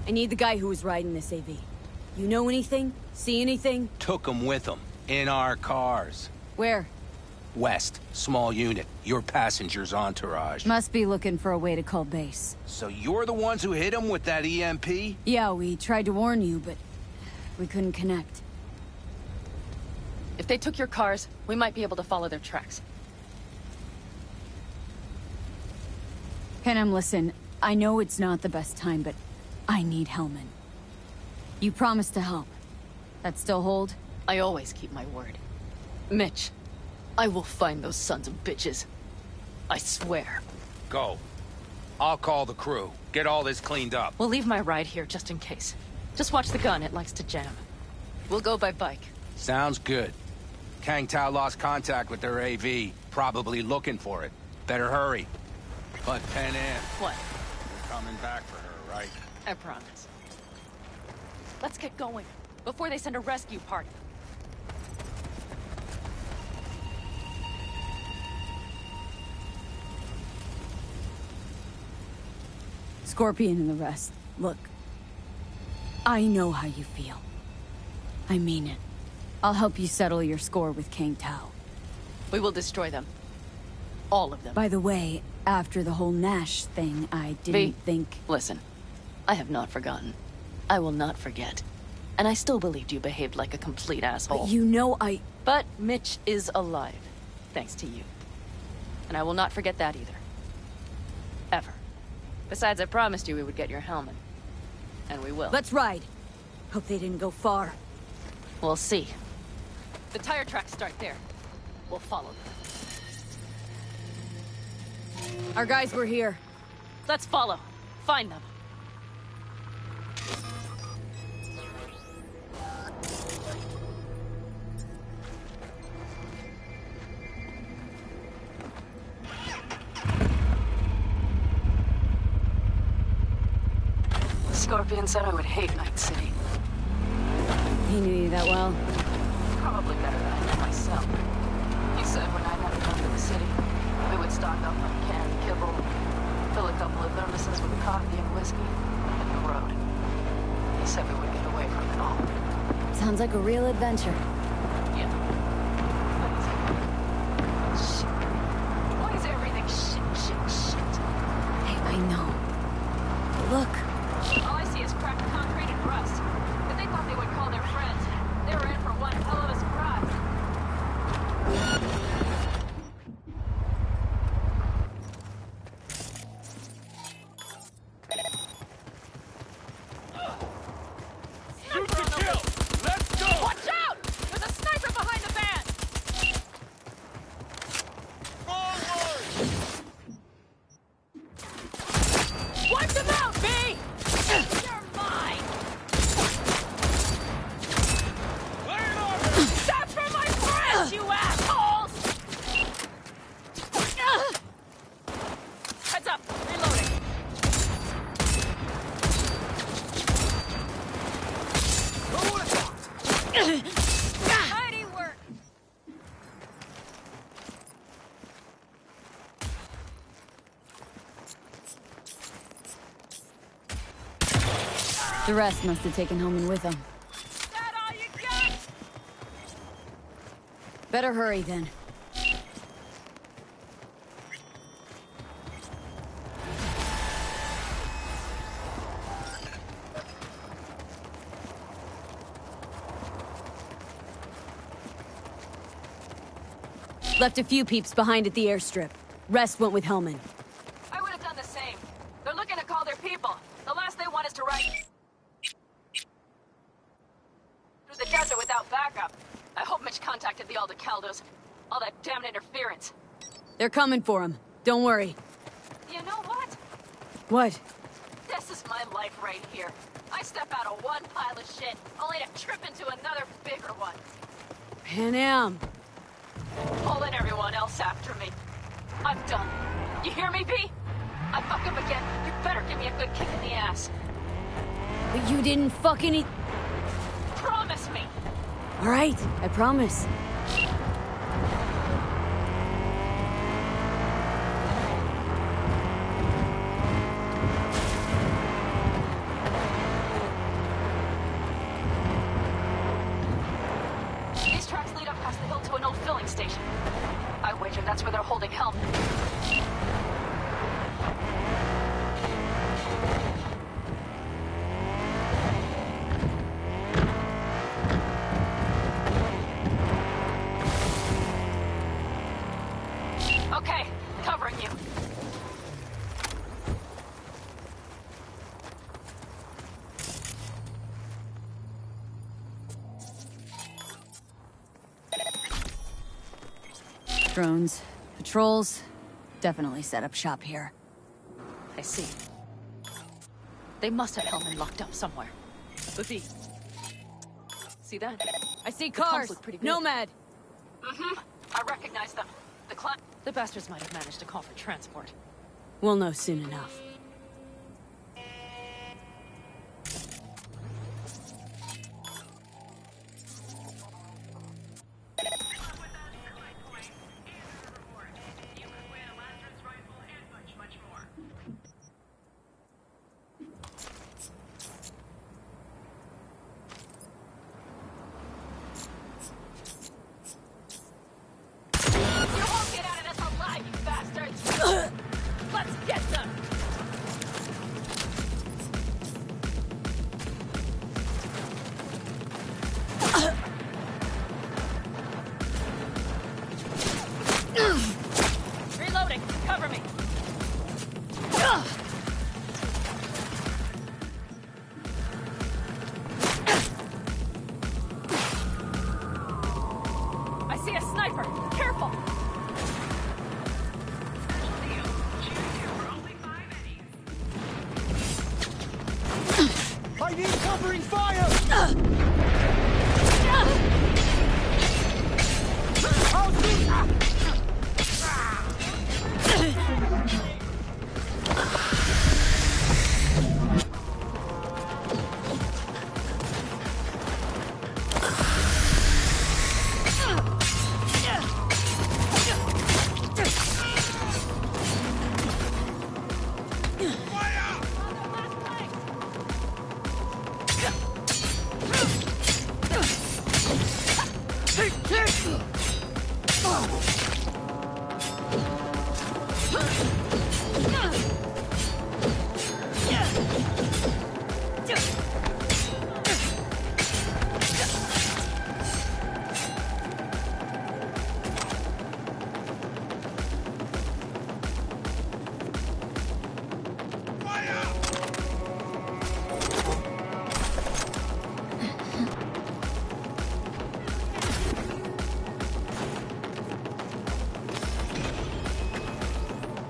S2: I need the guy who was riding this AV. You know anything? See anything?
S14: Took them with them. In our cars.
S2: Where?
S14: West. Small unit. Your passenger's entourage.
S2: Must be looking for a way to call base.
S14: So you're the ones who hit him with that EMP?
S2: Yeah, we tried to warn you, but we couldn't connect.
S11: If they took your cars, we might be able to follow their tracks.
S2: Panem, listen, I know it's not the best time, but I need Hellman. You promised to help. That still hold?
S11: I always keep my word. Mitch, I will find those sons of bitches. I swear.
S14: Go. I'll call the crew. Get all this cleaned up.
S11: We'll leave my ride here just in case. Just watch the gun, it likes to jam. We'll go by bike.
S14: Sounds good. Kang Tao lost contact with their AV. Probably looking for it. Better hurry. But Pen in.
S11: What?
S14: You're coming back for her, right?
S11: I promise. Let's get going, before they send a rescue party.
S2: Scorpion and the rest. Look, I know how you feel. I mean it. I'll help you settle your score with Kang Tao.
S11: We will destroy them. All of them.
S2: By the way, after the whole Nash thing, I didn't think...
S11: Listen, I have not forgotten. I will not forget. And I still believed you behaved like a complete asshole.
S2: But you know
S11: But Mitch is alive, thanks to you. And I will not forget that either. Ever. Besides, I promised you we would get your helmet. And we will.
S2: Let's ride. Hope they didn't go far.
S11: We'll see. The tire tracks start there. We'll follow them.
S2: Our guys were here.
S11: Let's follow. Find them. Scorpion said I would hate Night City.
S2: He knew you that well?
S11: Probably better than I knew myself. He said when I had to come to the city, we would stock up on canned kibble, fill a couple of thermoses with coffee and whiskey, and the road. He said we would get away from it all.
S2: Sounds like a real adventure.
S11: Yeah. Shit. Why is everything shit?
S2: Hey, I know. But look.
S11: All I see is cracked concrete and rust. But they thought they would call their friends. They were in for one hell of a surprise.
S15: Shoot to kill! Let's go!
S11: Watch out! There's a sniper behind the van!
S15: Forward!
S11: Wipe them out, B! You're mine! That's for my friends, you assholes! Heads up, reloading. Mighty work!
S2: The rest must have taken Hellman with them.
S11: That all you got?
S2: Better hurry then. Left a few peeps behind at the airstrip. Rest went with Hellman.
S11: I would have done the same. They're looking to call their people. The last they want is to ride through the desert without backup. I hope Mitch contacted the Aldecaldos. All that damn interference.
S2: They're coming for him. Don't worry.
S11: You know what?
S2: What?
S11: This is my life right here. I step out of one pile of shit, only to trip into another bigger one.
S2: Pan Am.
S11: Pulling everyone else after me. I'm done. You hear me, B? I fuck up again. You better give me a good kick in the ass.
S2: But you didn't fuck any...
S11: Promise me.
S2: All right, I promise.
S11: These tracks lead up past the hill to an old filling station. I wager that's where they're holding Helm. Okay, covering you.
S2: Drones, patrols, definitely set up shop here.
S11: I see. They must have Hellman locked up somewhere. But B, see that?
S2: I see
S11: The pumps
S2: cars.
S11: look pretty good.
S2: Nomad.
S11: Mm-hmm. I recognize them. The bastards might have managed to call for transport.
S2: We'll know soon enough.
S11: You won't get out of this alive, you bastards! Let's get them!
S15: need covering fire! I'll do...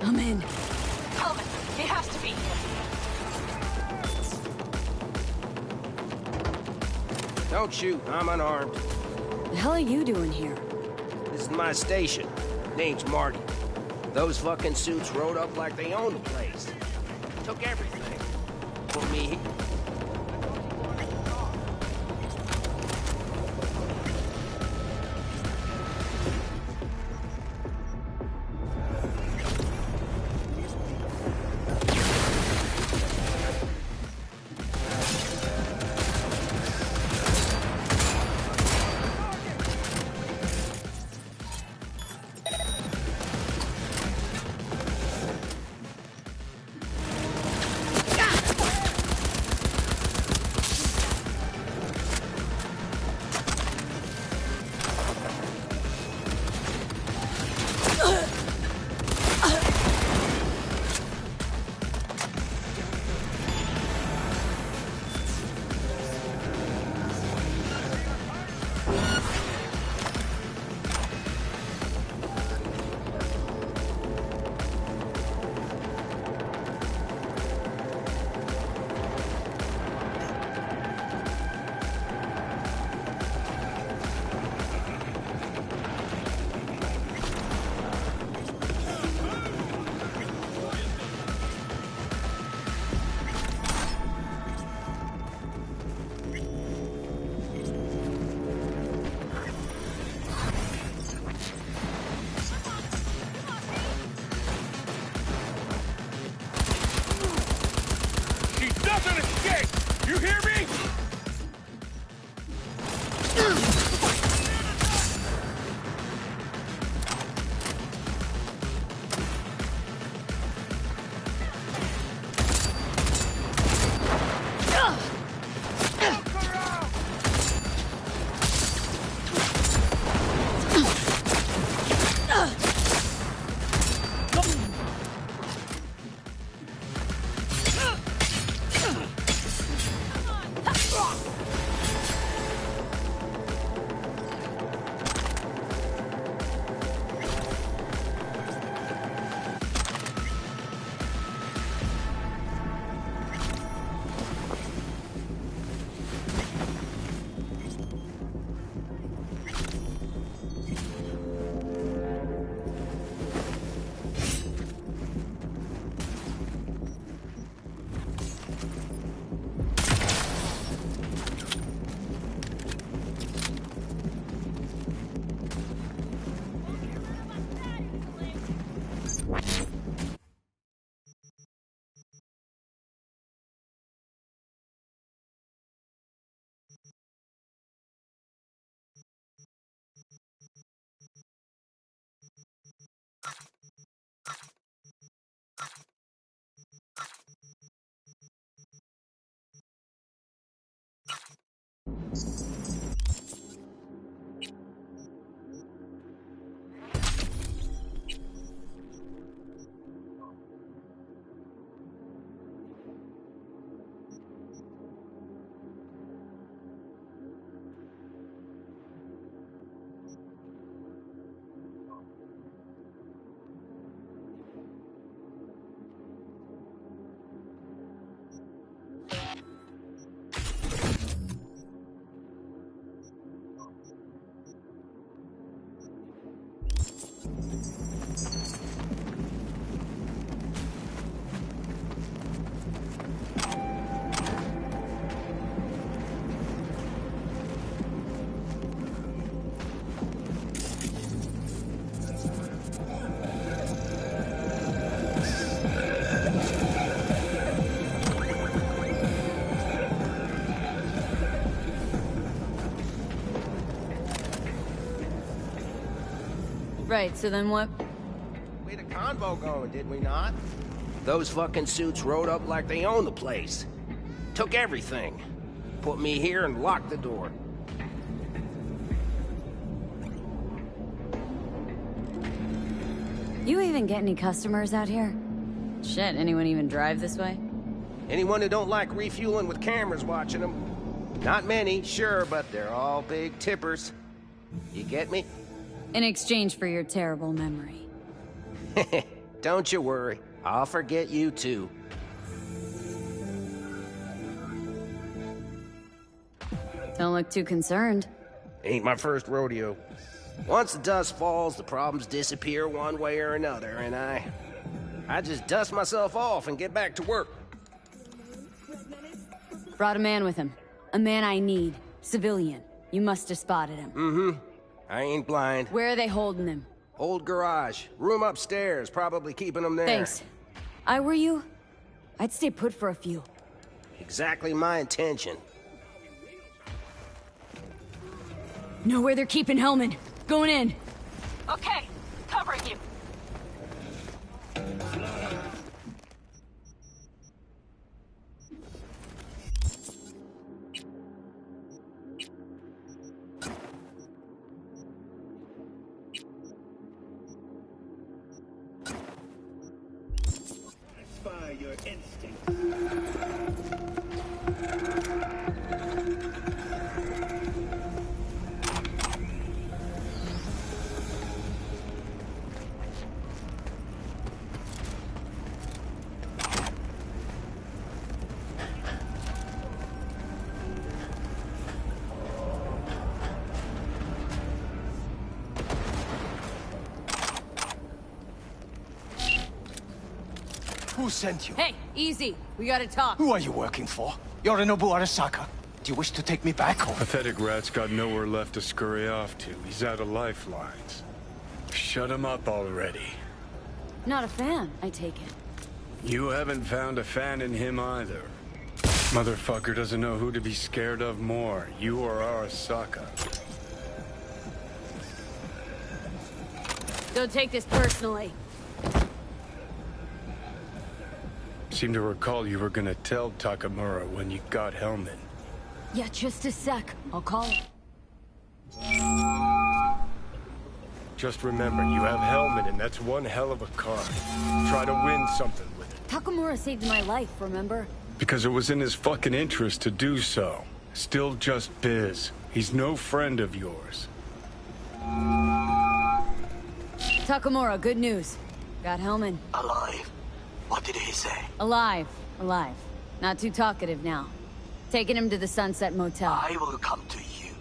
S2: I'm in.
S11: Coleman, he has to be here.
S16: Don't shoot, I'm unarmed.
S2: The hell are you doing here?
S16: This is my station. Name's Marty. Those fucking suits rode up like they owned the place. Took everything. For me.
S2: Right, so then what?
S16: We had a convo going, did we not? Those fucking suits rode up like they owned the place. Took everything. Put me here and locked the door.
S2: You even get any customers out here? Shit, anyone even drive this way?
S16: Anyone who don't like refueling with cameras watching them. Not many, sure, but they're all big tippers. You get me?
S2: In exchange for your terrible memory.
S16: Don't you worry. I'll forget you too.
S2: Don't look too concerned.
S16: Ain't my first rodeo. Once the dust falls, the problems disappear one way or another, and I just dust myself off and get back to work.
S2: Brought a man with him. A man I need. Civilian. You must have spotted him.
S16: Mm-hmm. I ain't blind.
S2: Where are they holding him?
S16: Old garage. Room upstairs. Probably keeping him there.
S2: Thanks. I were you, I'd stay put for a few.
S16: Exactly my intention.
S2: Know where they're keeping Hellman. Going in.
S11: Okay, covering you.
S15: Inspire your instinct.
S9: Who sent you?
S2: Hey, easy. We gotta talk.
S9: Who are you working for? Yorinobu Arasaka? Do you wish to take me back home?
S1: Pathetic rat's got nowhere left to scurry off to. He's out of lifelines. Shut him up already.
S2: Not a fan, I take it.
S1: You haven't found a fan in him either. Motherfucker doesn't know who to be scared of more, you or Arasaka.
S2: Don't take this personally.
S1: Seem to recall you were gonna tell Takamura when you got Hellman.
S2: Yeah, just a sec. I'll call him.
S1: Just remember, you have Hellman, and that's one hell of a card. Try to win something with it.
S2: Takamura saved my life, remember?
S1: Because it was in his fucking interest to do so. Still just biz. He's no friend of yours.
S2: Takamura, good news. Got Hellman.
S17: Alive? What did he say?
S2: Alive. Alive. Not too talkative now. Taking him to the Sunset Motel.
S17: I will come to you.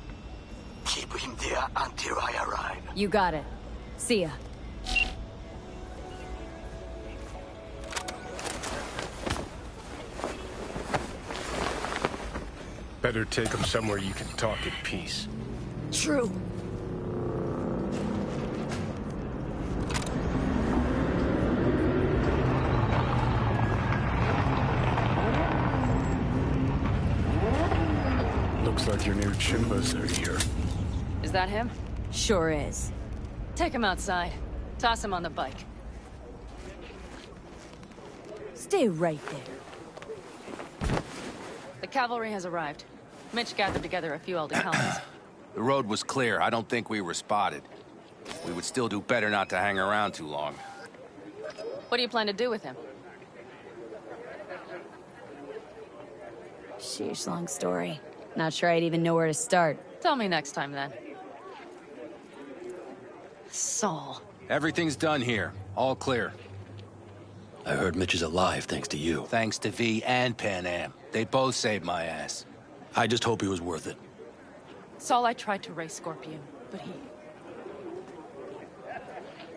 S17: Keep him there until I arrive.
S2: You got it. See ya.
S1: Better take him somewhere you can talk in peace.
S2: True.
S1: Looks like your new Chimbas are here.
S11: Is that him?
S2: Sure is.
S11: Take him outside. Toss him on the bike.
S2: Stay right there.
S11: The cavalry has arrived. Mitch gathered together a few Aldecalmans.
S14: The road was clear. I don't think we were spotted. We would still do better not to hang around too long.
S11: What do you plan to do with him?
S2: Sheesh, long story. Not sure I'd even know where to start.
S11: Tell me next time, then. Saul.
S14: Everything's done here. All clear.
S18: I heard Mitch is alive thanks to you.
S14: Thanks to V and Pan Am. They both saved my ass.
S18: I just hope he was worth it.
S11: Saul, I tried to raise Scorpion, but he...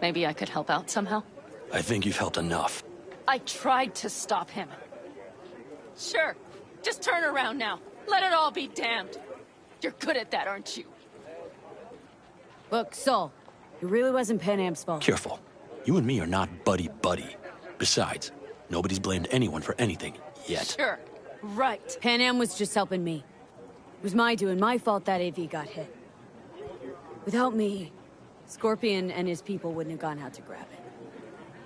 S11: Maybe I could help out somehow?
S18: I think you've helped enough.
S11: I tried to stop him. Sure. Just turn around now. Let it all be damned. You're good at that, aren't you?
S2: Look, Sol, it really wasn't Pan Am's fault.
S18: Careful. You and me are not buddy-buddy. Besides, nobody's blamed anyone for anything, yet.
S11: Sure. Right.
S2: Pan Am was just helping me. It was my doing, my fault that AV got hit. Without me, Scorpion and his people wouldn't have gone out to grab it.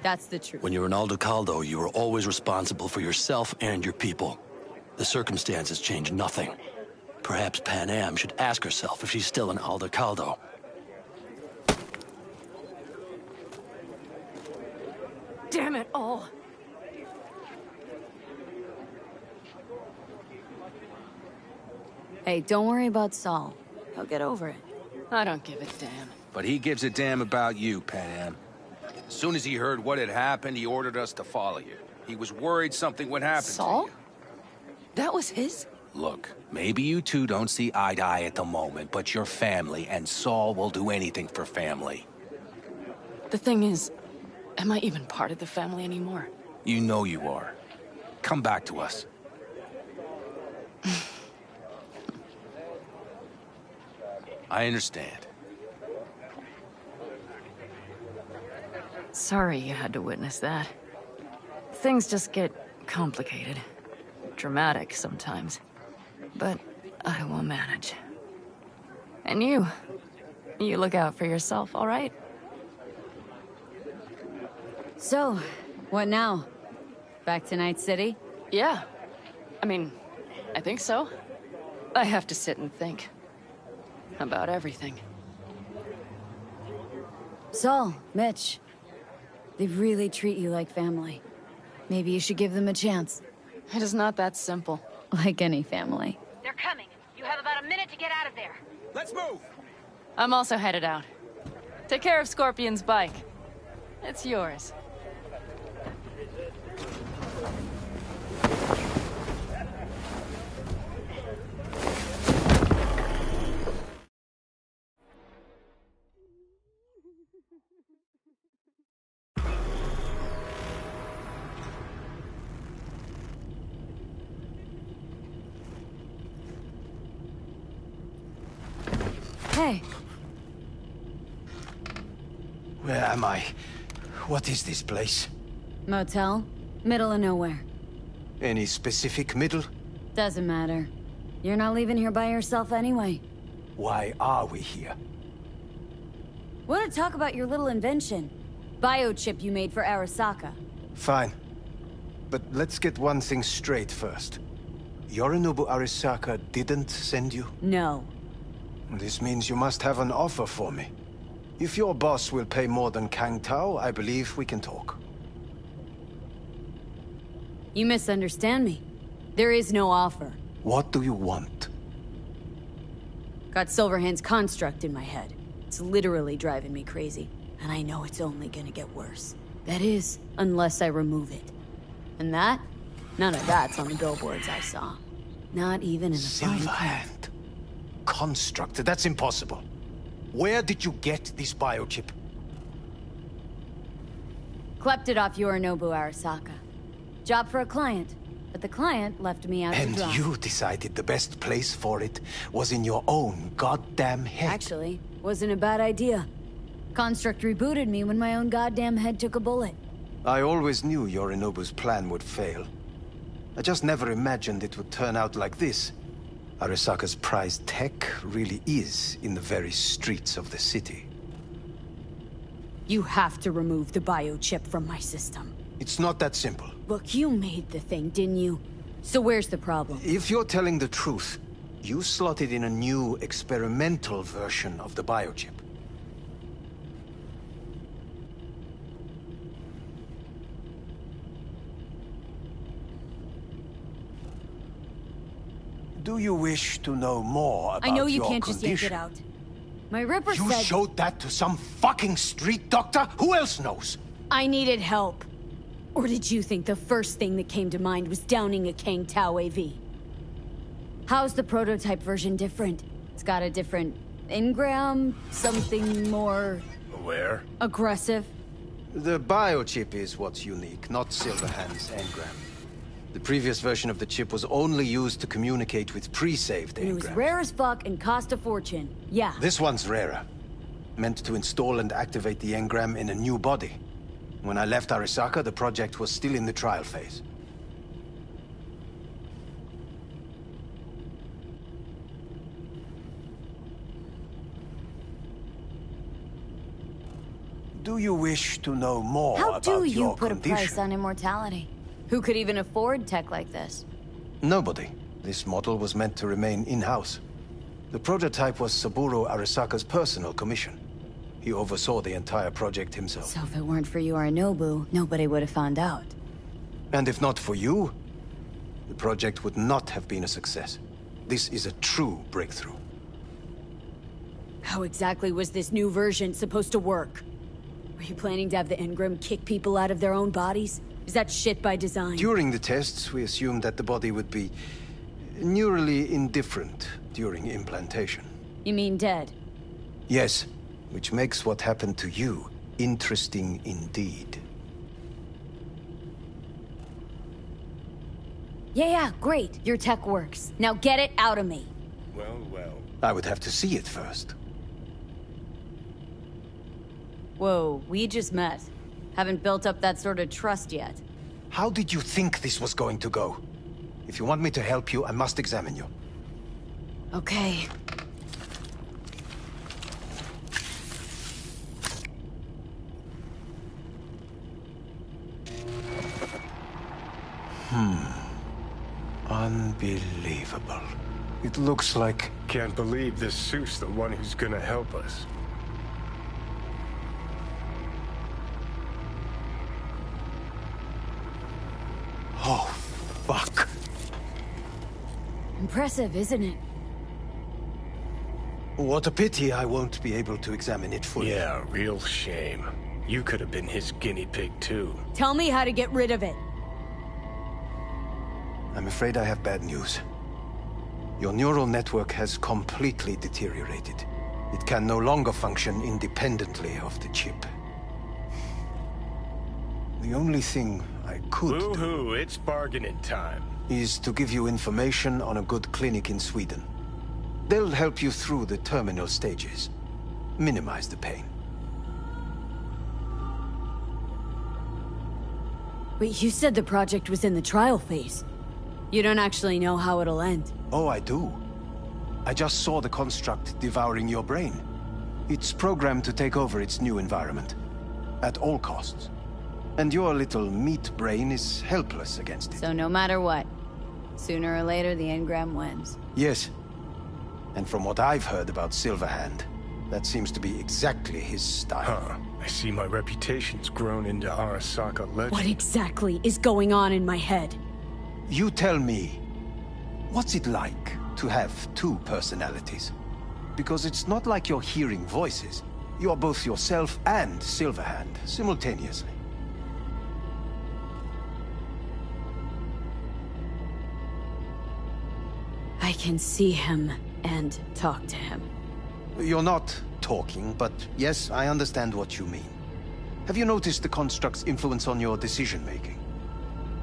S2: That's the truth.
S18: When you're in Aldecaldo, you were always responsible for yourself and your people. The circumstances change nothing. Perhaps Pan Am should ask herself if she's still in Aldecaldo.
S11: Damn it all.
S2: Hey, don't worry about Sol. He'll get over it.
S11: I don't give a damn.
S14: But he gives a damn about you, Pan Am. As soon as he heard what had happened, he ordered us to follow you. He was worried something would happen to you.
S11: That was his?
S14: Look, maybe you two don't see eye to eye at the moment, but you're family, and Saul will do anything for family.
S11: The thing is, am I even part of the family anymore?
S14: You know you are. Come back to us. I understand.
S11: Sorry you had to witness that. Things just get complicated. Dramatic sometimes. But I will manage. And you look out for yourself, all right?
S2: So, what now? Back to Night City?
S11: Yeah. I mean, I think so. I have to sit and think. About everything.
S2: Sol, Mitch. They really treat you like family. Maybe you should give them a chance.
S11: It is not that simple.
S2: Like any family.
S19: They're coming. You have about a minute to get out of there.
S14: Let's move!
S11: I'm also headed out. Take care of Scorpion's bike. It's yours.
S2: Hey.
S20: Where am I? What is this place?
S2: Motel. Middle of nowhere.
S20: Any specific middle?
S2: Doesn't matter. You're not leaving here by yourself anyway.
S20: Why are we here?
S2: Want to talk about your little invention? Biochip you made for Arasaka.
S20: Fine. But let's get one thing straight first. Yorinobu Arasaka didn't send you?
S2: No.
S20: This means you must have an offer for me. If your boss will pay more than Kang Tao, I believe we can talk.
S2: You misunderstand me. There is no offer.
S20: What do you want?
S2: Got Silverhand's construct in my head. It's literally driving me crazy. And I know it's only gonna get worse. That is, unless I remove it. And that? None of that's on the billboards I saw. Not even in the fine
S20: Silverhand. Construct, that's impossible. Where did you get this biochip?
S2: Klept it off Yorinobu Arasaka. Job for a client. But the client left me out to
S20: And
S2: dry.
S20: you decided the best place for it was in your own goddamn head.
S2: Actually, wasn't a bad idea. Construct rebooted me when my own goddamn head took a bullet.
S20: I always knew Yorinobu's plan would fail. I just never imagined it would turn out like this. Arasaka's prized tech really is in the very streets of the city.
S2: You have to remove the biochip from my system.
S20: It's not that simple.
S2: Look, you made the thing, didn't you? So where's the problem?
S20: If you're telling the truth, you slotted in a new experimental version of the biochip. Do you wish to know more about
S2: I know you
S20: your
S2: can't just yank it out. My Ripper
S20: You
S2: said...
S20: showed that to some fucking street doctor? Who else knows?
S2: I needed help. Or did you think the first thing that came to mind was downing a Kang Tao AV? How's the prototype version different? It's got a different engram, something more...
S1: aware.
S2: Aggressive?
S20: The biochip is what's unique, not Silverhand's engram. The previous version of the chip was only used to communicate with pre-saved
S2: It was
S20: engrams.
S2: rare as fuck and cost a fortune. Yeah.
S20: This one's rarer. Meant to install and activate the engram in a new body. When I left Arasaka, the project was still in the trial phase. Do you wish to know more
S2: How
S20: about
S2: do you
S20: your
S2: put
S20: condition?
S2: a price on immortality? Who could even afford tech like this?
S20: Nobody. This model was meant to remain in-house. The prototype was Saburo Arasaka's personal commission. He oversaw the entire project himself.
S2: So if it weren't for Yorinobu, nobody would have found out.
S20: And if not for you, the project would not have been a success. This is a true breakthrough.
S2: How exactly was this new version supposed to work? Were you planning to have the engram kick people out of their own bodies? Is that shit by design?
S20: During the tests, we assumed that the body would be neurally indifferent during implantation.
S2: You mean dead?
S20: Yes, which makes what happened to you interesting indeed.
S2: Yeah, great. Your tech works. Now get it out of me.
S1: Well, well.
S20: I would have to see it first.
S2: Whoa, we just met. Haven't built up that sort of trust yet.
S20: How did you think this was going to go? If you want me to help you, I must examine you.
S2: Okay.
S20: Unbelievable. It looks like...
S1: Can't believe this suit's the one who's gonna help us.
S20: Oh, fuck.
S2: Impressive, isn't it?
S20: What a pity I won't be able to examine it fully.
S1: Yeah, real shame. You could have been his guinea pig, too.
S2: Tell me how to get rid of it.
S20: I'm afraid I have bad news. Your neural network has completely deteriorated. It can no longer function independently of the chip. The only thing I could
S1: Woo-hoo, it's bargaining time.
S20: is to give you information on a good clinic in Sweden. They'll help you through the terminal stages. Minimize the pain.
S2: Wait, you said the project was in the trial phase. You don't actually know how it'll end.
S20: Oh, I do. I just saw the construct devouring your brain. It's programmed to take over its new environment. At all costs. And your little meat brain is helpless against it.
S2: So no matter what, sooner or later the engram wins.
S20: Yes. And from what I've heard about Silverhand, that seems to be exactly his style.
S1: Huh. I see my reputation's grown into Arasaka legend.
S2: What exactly is going on in my head?
S20: You tell me, what's it like to have two personalities? Because it's not like you're hearing voices. You're both yourself and Silverhand simultaneously.
S2: I can see him and talk to him.
S20: You're not talking, but yes, I understand what you mean. Have you noticed the construct's influence on your decision-making?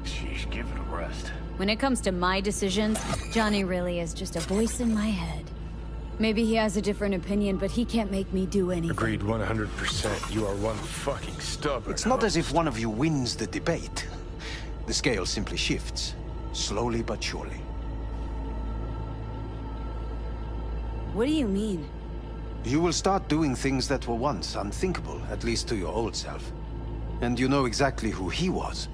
S1: Sheesh, give it a rest.
S2: When it comes to my decisions, Johnny really is just a voice in my head. Maybe he has a different opinion, but he can't make me do anything.
S1: Agreed 100%. You are one fucking stubborn.
S20: It's not as if one of you wins the debate. The scale simply shifts, slowly but surely.
S2: What do you mean?
S20: You will start doing things that were once unthinkable, at least to your old self. And you know exactly who he was.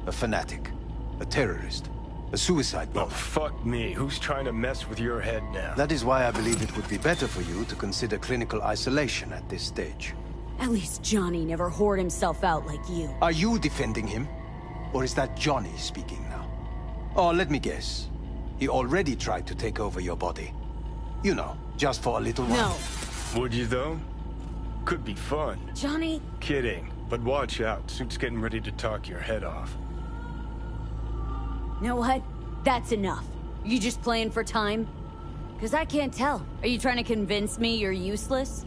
S20: A fanatic, a terrorist, a suicide bomber.
S1: Oh, fuck me. Who's trying to mess with your head now?
S20: That is why I believe it would be better for you to consider clinical isolation at this stage.
S2: At least Johnny never whored himself out like you.
S20: Are you defending him? Or is that Johnny speaking now? Oh, let me guess. He already tried to take over your body. You know, just for a little while.
S2: No.
S1: Would you, though? Could be fun.
S2: Johnny?
S1: Kidding. But watch out. Suit's getting ready to talk your head off.
S2: You know what? That's enough. You just playing for time? Because I can't tell. Are you trying to convince me you're useless?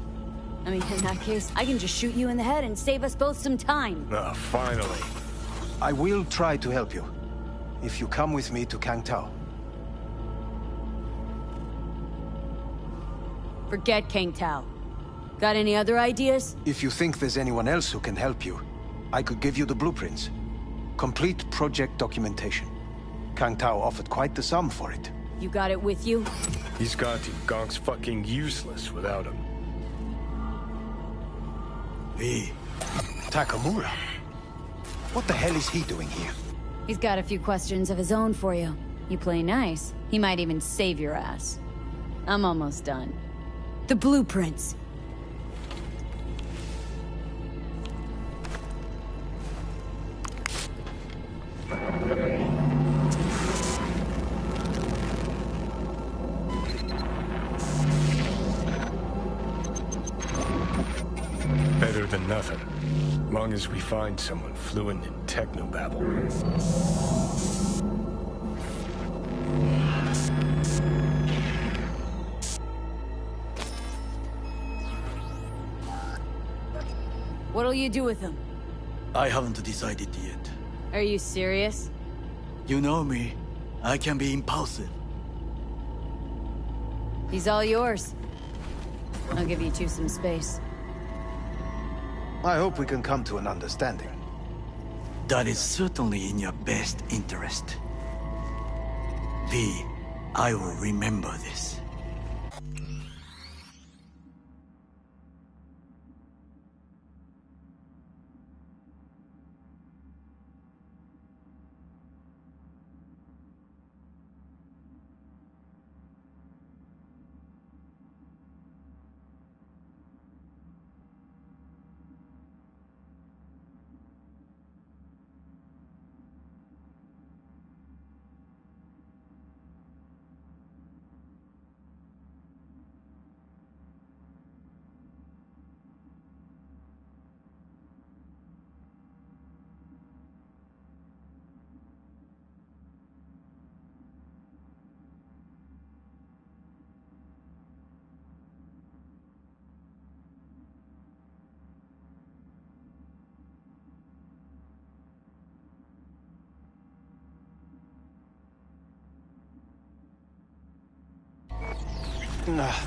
S2: I mean, in that case, I can just shoot you in the head and save us both some time.
S1: Finally.
S20: I will try to help you, if you come with me to Kang Tao.
S2: Forget Kang Tao. Got any other ideas?
S20: If you think there's anyone else who can help you, I could give you the blueprints. Complete project documentation. Kang Tao offered quite the sum for it.
S2: You got it with you?
S1: He's got to. Gonk's fucking useless without him.
S20: V. Takamura? What the hell is he doing here?
S2: He's got a few questions of his own for you. You play nice, he might even save your ass. I'm almost done. The blueprints.
S1: Better than nothing. Long as we find someone fluent in technobabble.
S2: What'll you do with them?
S17: I haven't decided yet.
S2: Are you serious?
S17: You know me. I can be impulsive.
S2: He's all yours. I'll give you two some space.
S20: I hope we can come to an understanding.
S17: That is certainly in your best interest. V, I will remember this.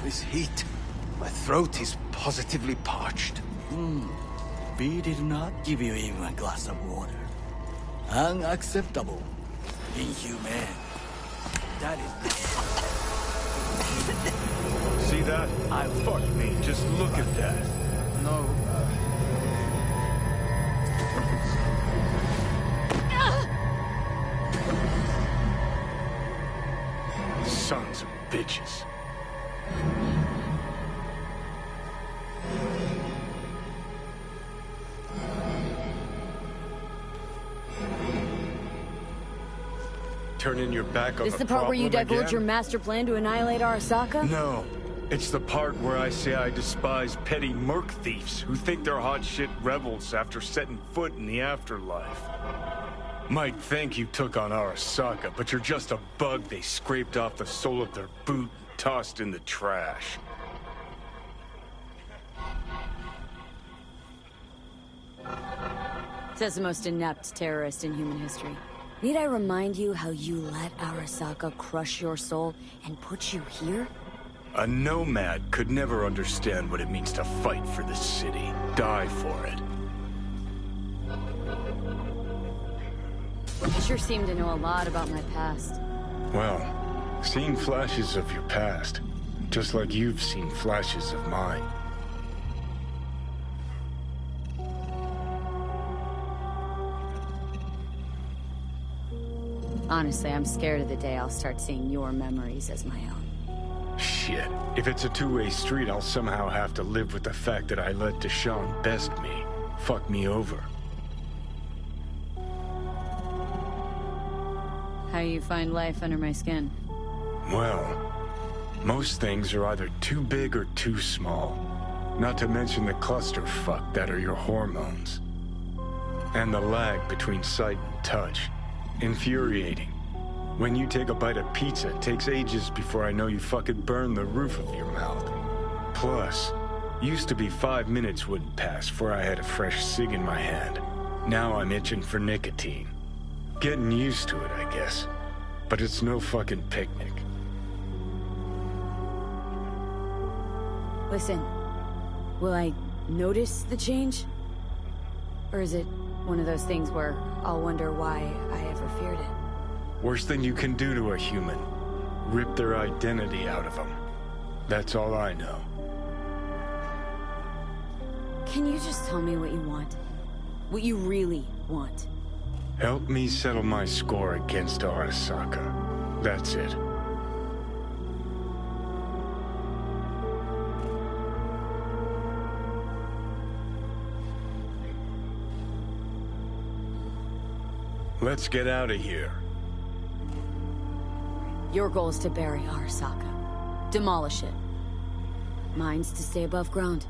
S20: This heat. My throat is positively parched.
S17: V did not give you even a glass of water. Unacceptable. Inhumane. That is...
S1: See that? Fuck me, just look at that.
S20: No,
S1: Sons of bitches. Turning your back on
S2: This the part where you divulge
S1: again?
S2: your master plan to annihilate Arasaka?
S1: No. It's the part where I say I despise petty merc thieves who think they're hot shit rebels after setting foot in the afterlife. Might think you took on Arasaka, but you're just a bug they scraped off the sole of their boot and tossed in the trash.
S2: Says the most inept terrorist in human history. Need I remind you how you let Arasaka crush your soul and put you here?
S1: A nomad could never understand what it means to fight for the city, die for it.
S2: You sure seem to know a lot about my past.
S1: Well, seen flashes of your past, just like you've seen flashes of mine.
S2: Honestly, I'm scared of the day I'll start seeing your memories as my own.
S1: Shit. If it's a two-way street, I'll somehow have to live with the fact that I let Deshawn best me, fuck me over.
S2: How you find life under my skin?
S1: Well, most things are either too big or too small. Not to mention the clusterfuck that are your hormones. And the lag between sight and touch. Infuriating. When you take a bite of pizza, it takes ages before I know you fucking burned the roof of your mouth. Plus, Used to be 5 minutes wouldn't pass before I had a fresh cig in my hand. Now I'm itching for nicotine. Getting used to it, I guess. But it's no fucking picnic.
S2: Listen, will I notice the change? Or is it one of those things where I'll wonder why I ever feared it?
S1: Worst thing you can do to a human. Rip their identity out of them. That's all I know.
S2: Can you just tell me what you want? What you really want?
S1: Help me settle my score against Arasaka. That's it. Let's get out of here.
S2: Your goal is to bury Arasaka. Demolish it. Mine's to stay above ground.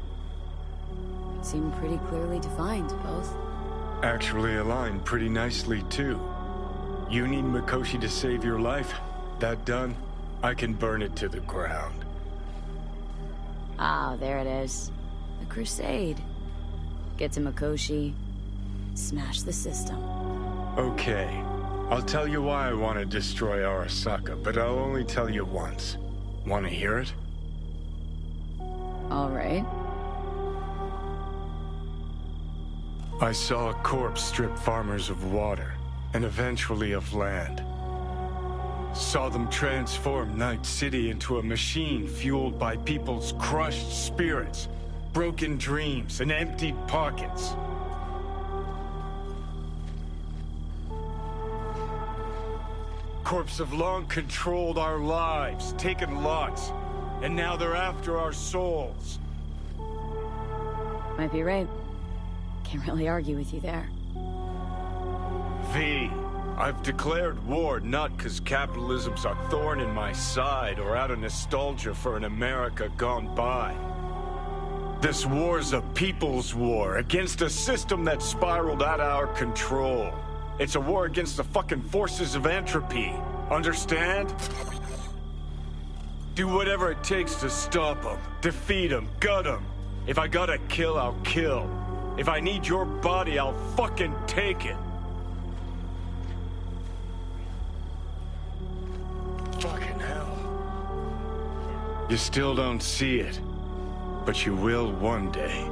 S2: Seem pretty clearly defined, both.
S1: Actually aligned pretty nicely, too. You need Mikoshi to save your life? That done? I can burn it to the ground.
S2: Ah, there it is. The Crusade. Get to Mikoshi. Smash the system.
S1: Okay. I'll tell you why I want to destroy Arasaka, but I'll only tell you once. Want to hear it?
S2: All right.
S1: I saw a corpse strip farmers of water, and eventually of land. Saw them transform Night City into a machine fueled by people's crushed spirits, broken dreams, and emptied pockets. Corps have long controlled our lives, taken lots, and now they're after our souls.
S2: Might be right. Can't really argue with you there.
S1: V, I've declared war not because capitalism's a thorn in my side or out of nostalgia for an America gone by. This war's a people's war against a system that spiraled out of our control. It's a war against the fucking forces of entropy. Understand? Do whatever it takes to stop them, defeat them, gut them. If I gotta kill, I'll kill. If I need your body, I'll fucking take it. Fucking hell. You still don't see it, but you will one day.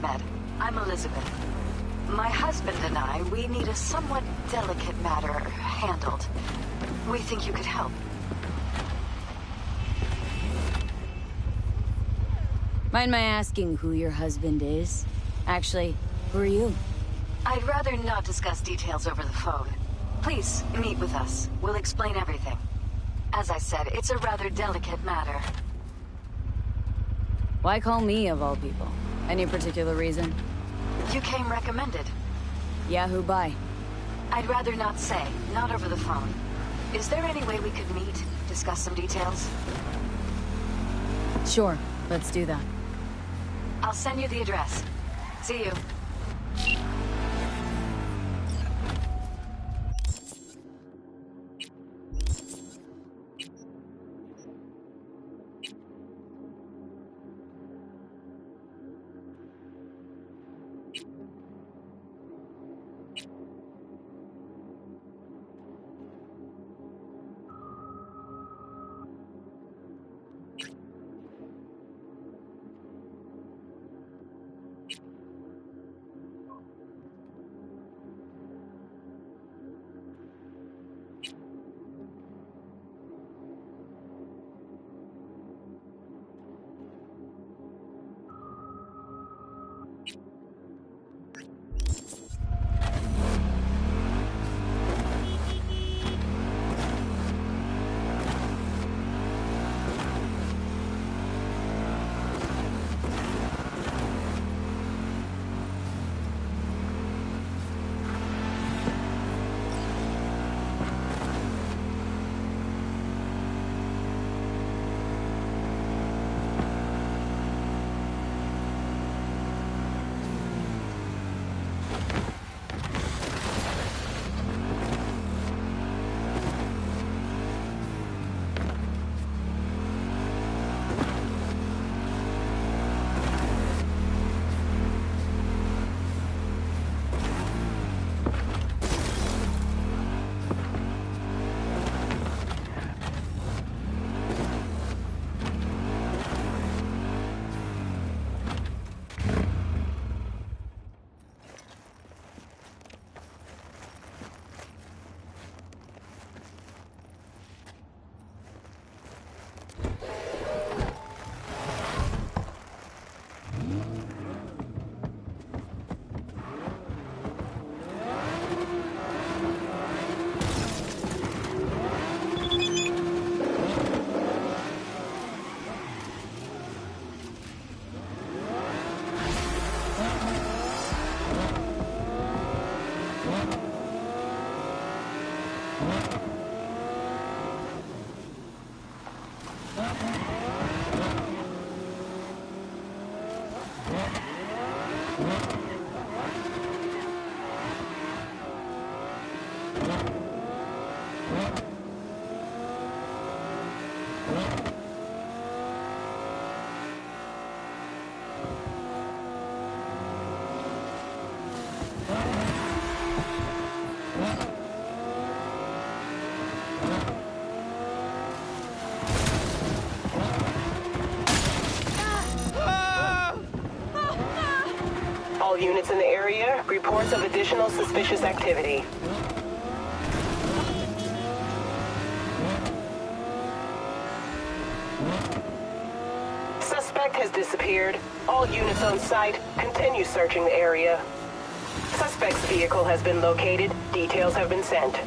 S6: met. I'm Elizabeth. My husband and I, we need a somewhat delicate matter handled. We think you could help.
S2: Mind my asking who your husband is? Actually, who are you?
S6: I'd rather not discuss details over the phone. Please, meet with us. We'll explain everything. As I said, it's a rather delicate matter.
S2: Why call me, of all people? Any particular reason?
S6: You came recommended.
S2: Yeah, who by?
S6: I'd rather not say, not over the phone. Is there any way we could meet, discuss some details?
S2: Sure, let's do that.
S6: I'll send you the address. See you.
S10: All units in the area, reports of additional suspicious activity. Suspect has disappeared. All units on site, continue searching the area. Suspect's vehicle has been located. Details have been sent.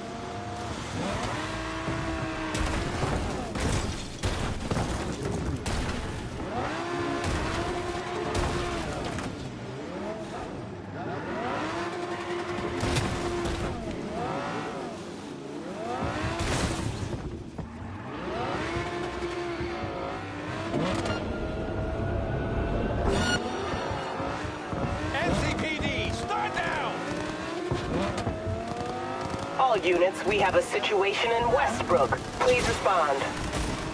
S10: All units, we have a situation in Westbrook. Please respond.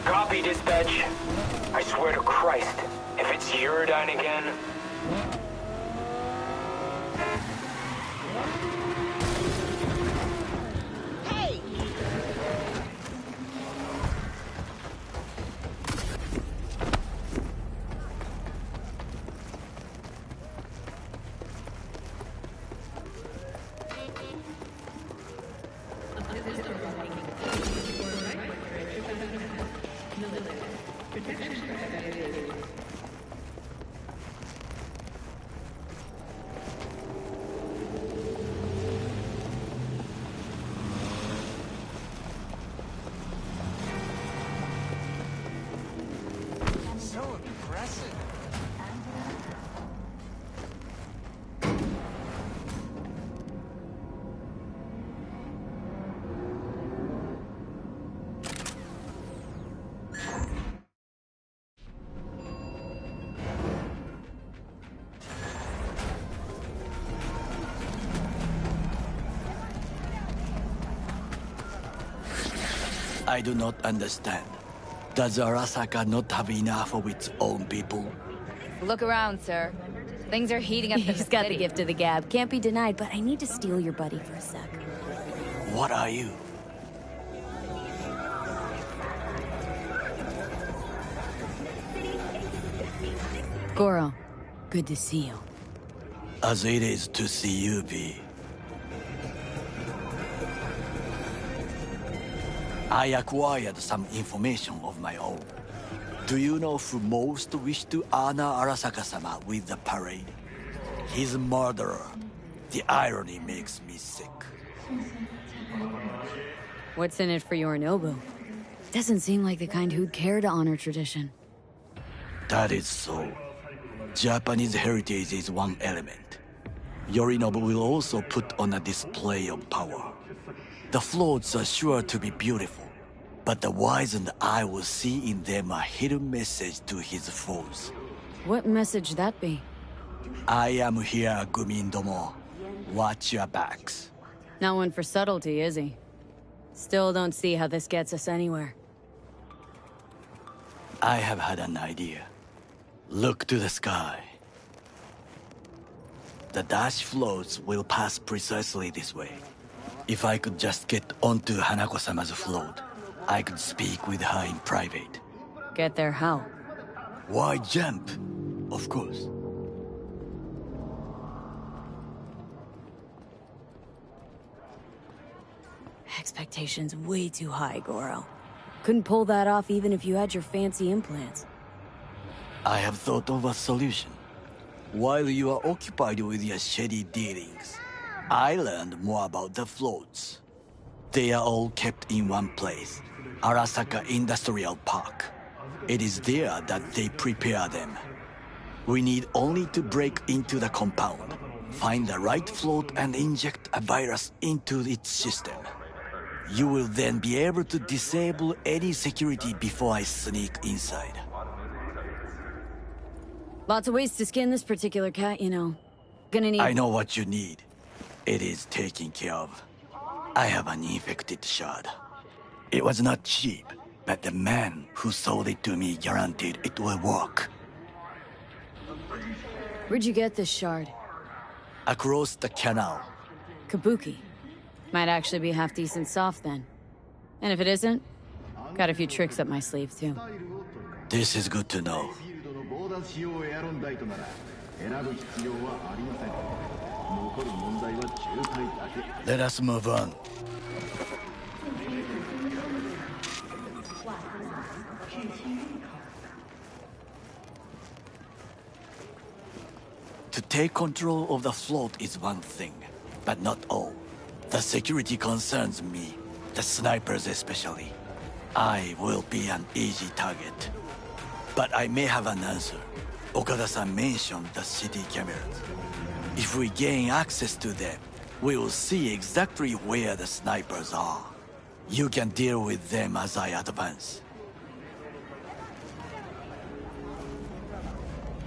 S7: Copy, dispatch. I swear to Christ, if it's Uridine again...
S15: So impressive.
S17: I do not understand. Does Arasaka not have enough of its own people?
S21: Look around, sir. Things are heating up in the
S2: He's got the
S21: city.
S2: gift of the gab. Can't be denied, but I need to steal your buddy for a sec.
S17: What are you?
S2: Goro, good to see you.
S17: As it is to see you, V. I acquired some information of my own. Do you know who most wished to honor Arasaka-sama with the parade? His murderer. The irony makes me sick.
S2: What's in it for Yorinobu? Doesn't seem like the kind who'd care to honor tradition.
S17: That is so. Japanese heritage is one element. Yorinobu will also put on a display of power. The floats are sure to be beautiful, but the wizened eye will see in them a hidden message to his foes.
S2: What message that be?
S17: I am here, Gumindomo. Watch your backs.
S2: Not one for subtlety, is he? Still don't see how this gets us anywhere.
S17: I have had an idea. Look to the sky. The dash floats will pass precisely this way. If I could just get onto Hanako-sama's float, I could speak with her in private.
S2: Get there how?
S17: Why jump? Of course.
S2: Expectations way too high, Goro. Couldn't pull that off even if you had your fancy implants.
S17: I have thought of a solution. While you are occupied with your shady dealings, I learned more about the floats. They are all kept in one place, Arasaka Industrial Park. It is there that they prepare them. We need only to break into the compound, find the right float and inject a virus into its system. You will then be able to disable any security before I sneak inside.
S2: Lots of ways to skin this particular cat, you know. Gonna need...
S17: I know what you need. It is taken care of. I have an infected shard. It was not cheap, but the man who sold it to me guaranteed it will work.
S2: Where'd you get this shard?
S17: Across the canal.
S2: Kabuki. Might actually be half-decent soft then. And if it isn't, got a few tricks up my sleeve too.
S17: This is good to know. Let us move on. To take control of the float is one thing, but not all. The security concerns me, the snipers especially. I will be an easy target. But I may have an answer. Okada-san mentioned the city cameras. If we gain access to them, we will see exactly where the snipers are. You can deal with them as I advance.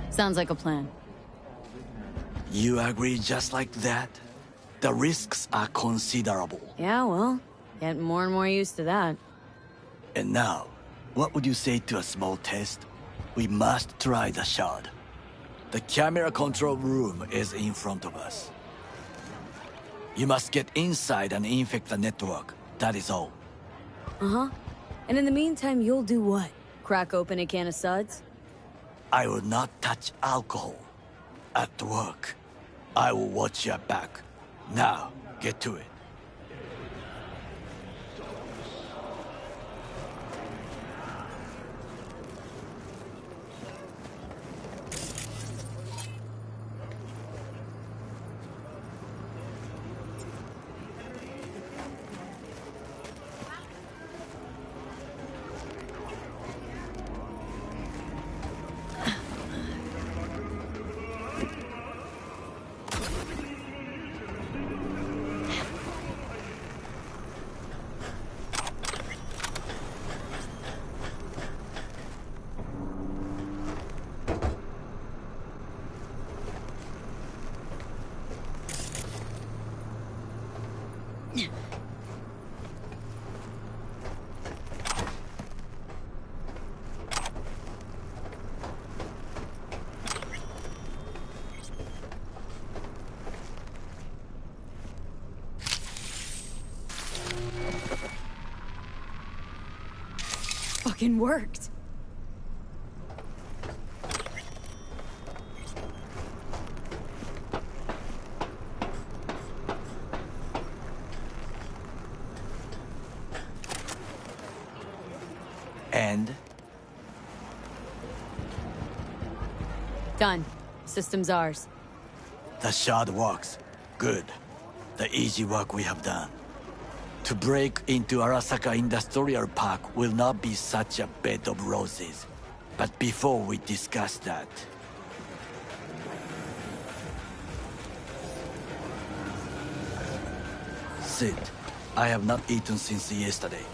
S2: Sounds like a plan.
S17: You agree just like that? The risks are considerable.
S2: Yeah, well, getting more and more used to that.
S17: And now, what would you say to a small test? We must try the shard. The camera control room is in front of us. You must get inside and infect the network. That is all.
S2: Uh-huh. And in the meantime, you'll do what? Crack open a can of suds?
S17: I will not touch alcohol. At work, I will watch your back. Now, get to it.
S2: fucking worked.
S17: And?
S2: Done. System's ours.
S17: The shard works. Good. The easy work we have done. To break into Arasaka Industrial Park will not be such a bed of roses. But before we discuss that... Sit. I have not eaten since yesterday.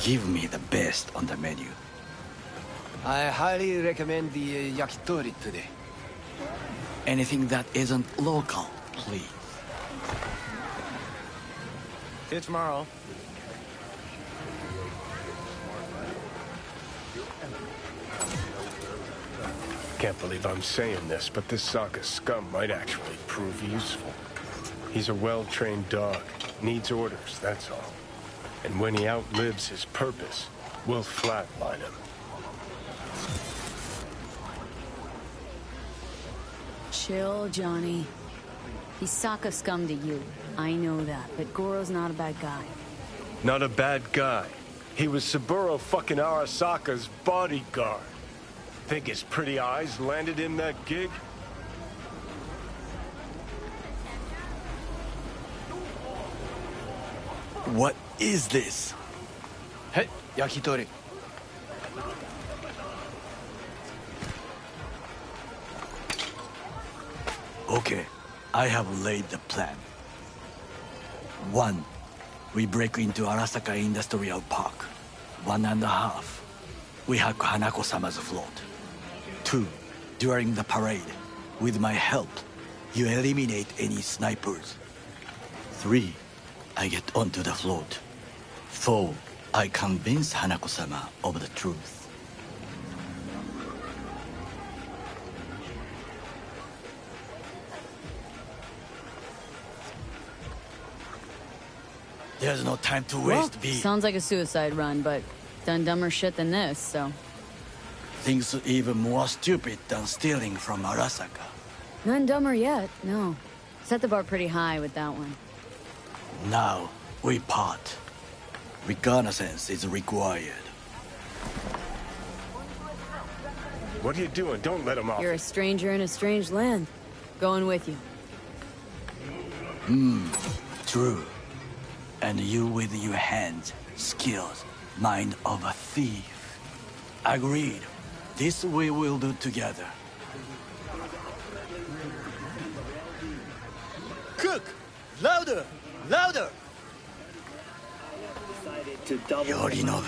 S17: Give me the best on the menu.
S16: I highly recommend the yakitori today.
S17: Anything that isn't local, please.
S16: See you tomorrow.
S1: Can't believe I'm saying this, but this Sokka scum might actually prove useful. He's a well-trained dog. Needs orders, that's all. And when he outlives his purpose, we'll flatline him.
S2: Chill, Johnny. He's Sokka scum to you. I know that, but Goro's not a bad guy.
S1: Not a bad guy. He was Saburo fucking Arasaka's bodyguard. Think his pretty eyes landed him that gig?
S17: What is this?
S16: Hey, yakitori.
S17: Okay, I have laid the plan. 1. We break into Arasaka Industrial Park. 1.5. We hack Hanako-sama's float. 2. During the parade, with my help, you eliminate any snipers. 3. I get onto the float. 4. I convince Hanako-sama of the truth. There's no time to waste, V.
S2: Sounds like a suicide run, but done dumber shit than this, so...
S17: Things even more stupid than stealing from Arasaka.
S2: None dumber yet, no. Set the bar pretty high with that one.
S17: Now, we part. Reconnaissance is required.
S1: What are you doing? Don't let him off.
S2: You're a stranger in a strange land. Going with you.
S17: True. And you with your hands, skills, mind of a thief. Agreed. This we will do together.
S4: Cook! Louder! Louder!
S17: Yorinobu.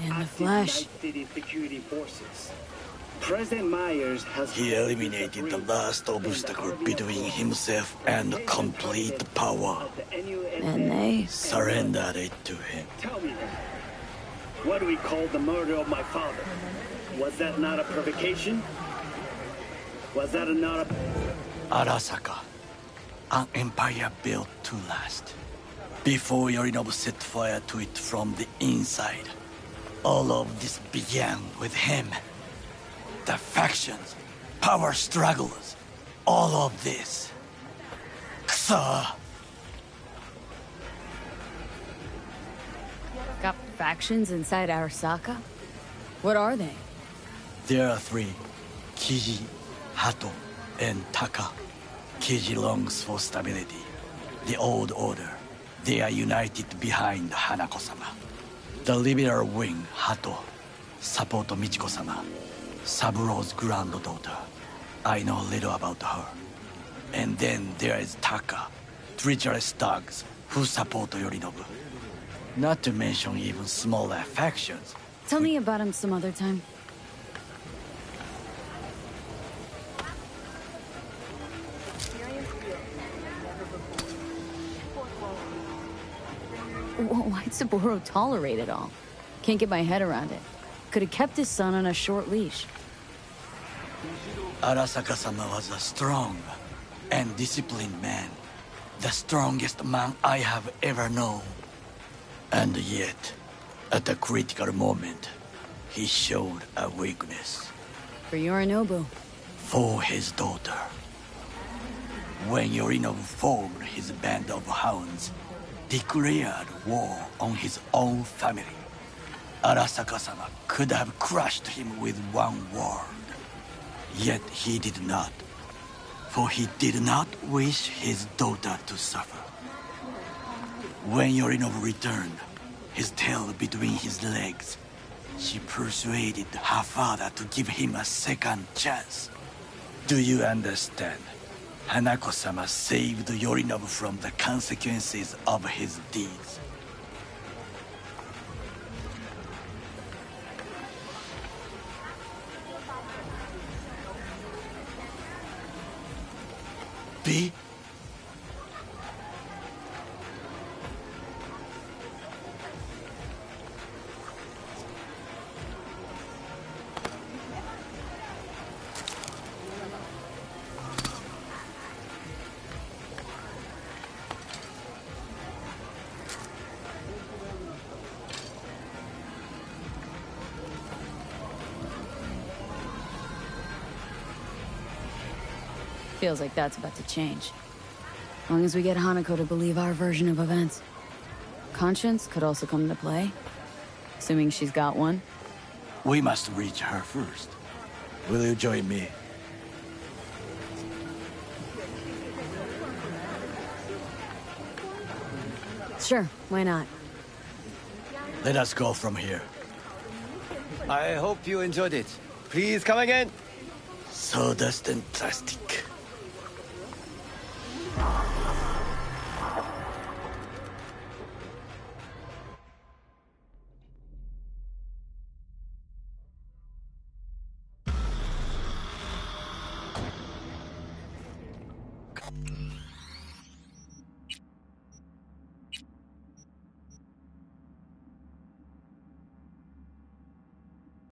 S2: In the flesh.
S4: Security forces. President Myers has...
S17: He eliminated the last obstacle between himself and complete power.
S2: And they...
S17: surrendered it to him.
S4: Tell me then, what do we call the murder of my father? Was that not a provocation? Was that not a...
S17: Arasaka. An empire built to last. Before Yorinobu set fire to it from the inside. All of this began with him. The factions, power struggles, all of this. Ksa!
S2: Got factions inside Arasaka? What are they?
S17: There are 3. Kiji, Hato, and Taka. Kiji longs for stability. The old order. They are united behind Hanako-sama. The liberal wing, Hato, support Michiko-sama. Saburo's granddaughter. I know little about her. And then there is Taka, treacherous thugs who support Yorinobu. Not to mention even smaller factions.
S2: Tell me about him some other time. Why'd Saburo tolerate it all? Can't get my head around it. Could have kept his son on a short leash.
S17: Arasaka-sama was a strong and disciplined man. The strongest man I have ever known. And yet, At a critical moment, he showed a weakness.
S2: For Yorinobu.
S17: For his daughter. When Yorinobu formed his band of hounds, declared war on his own family, Arasaka-sama could have crushed him with one word. Yet he did not. For he did not wish his daughter to suffer. When Yorinobu returned, his tail between his legs, she persuaded her father to give him a second chance. Do you understand? Hanako-sama saved Yorinobu from the consequences of his deeds. V?
S2: Feels like that's about to change. As long as we get Hanako to believe our version of events. Conscience could also come into play. Assuming she's got one.
S17: We must reach her first. Will you join me?
S2: Sure, why not?
S17: Let us go from here.
S5: I hope you enjoyed it. Please come again.
S17: Sawdust and plastic.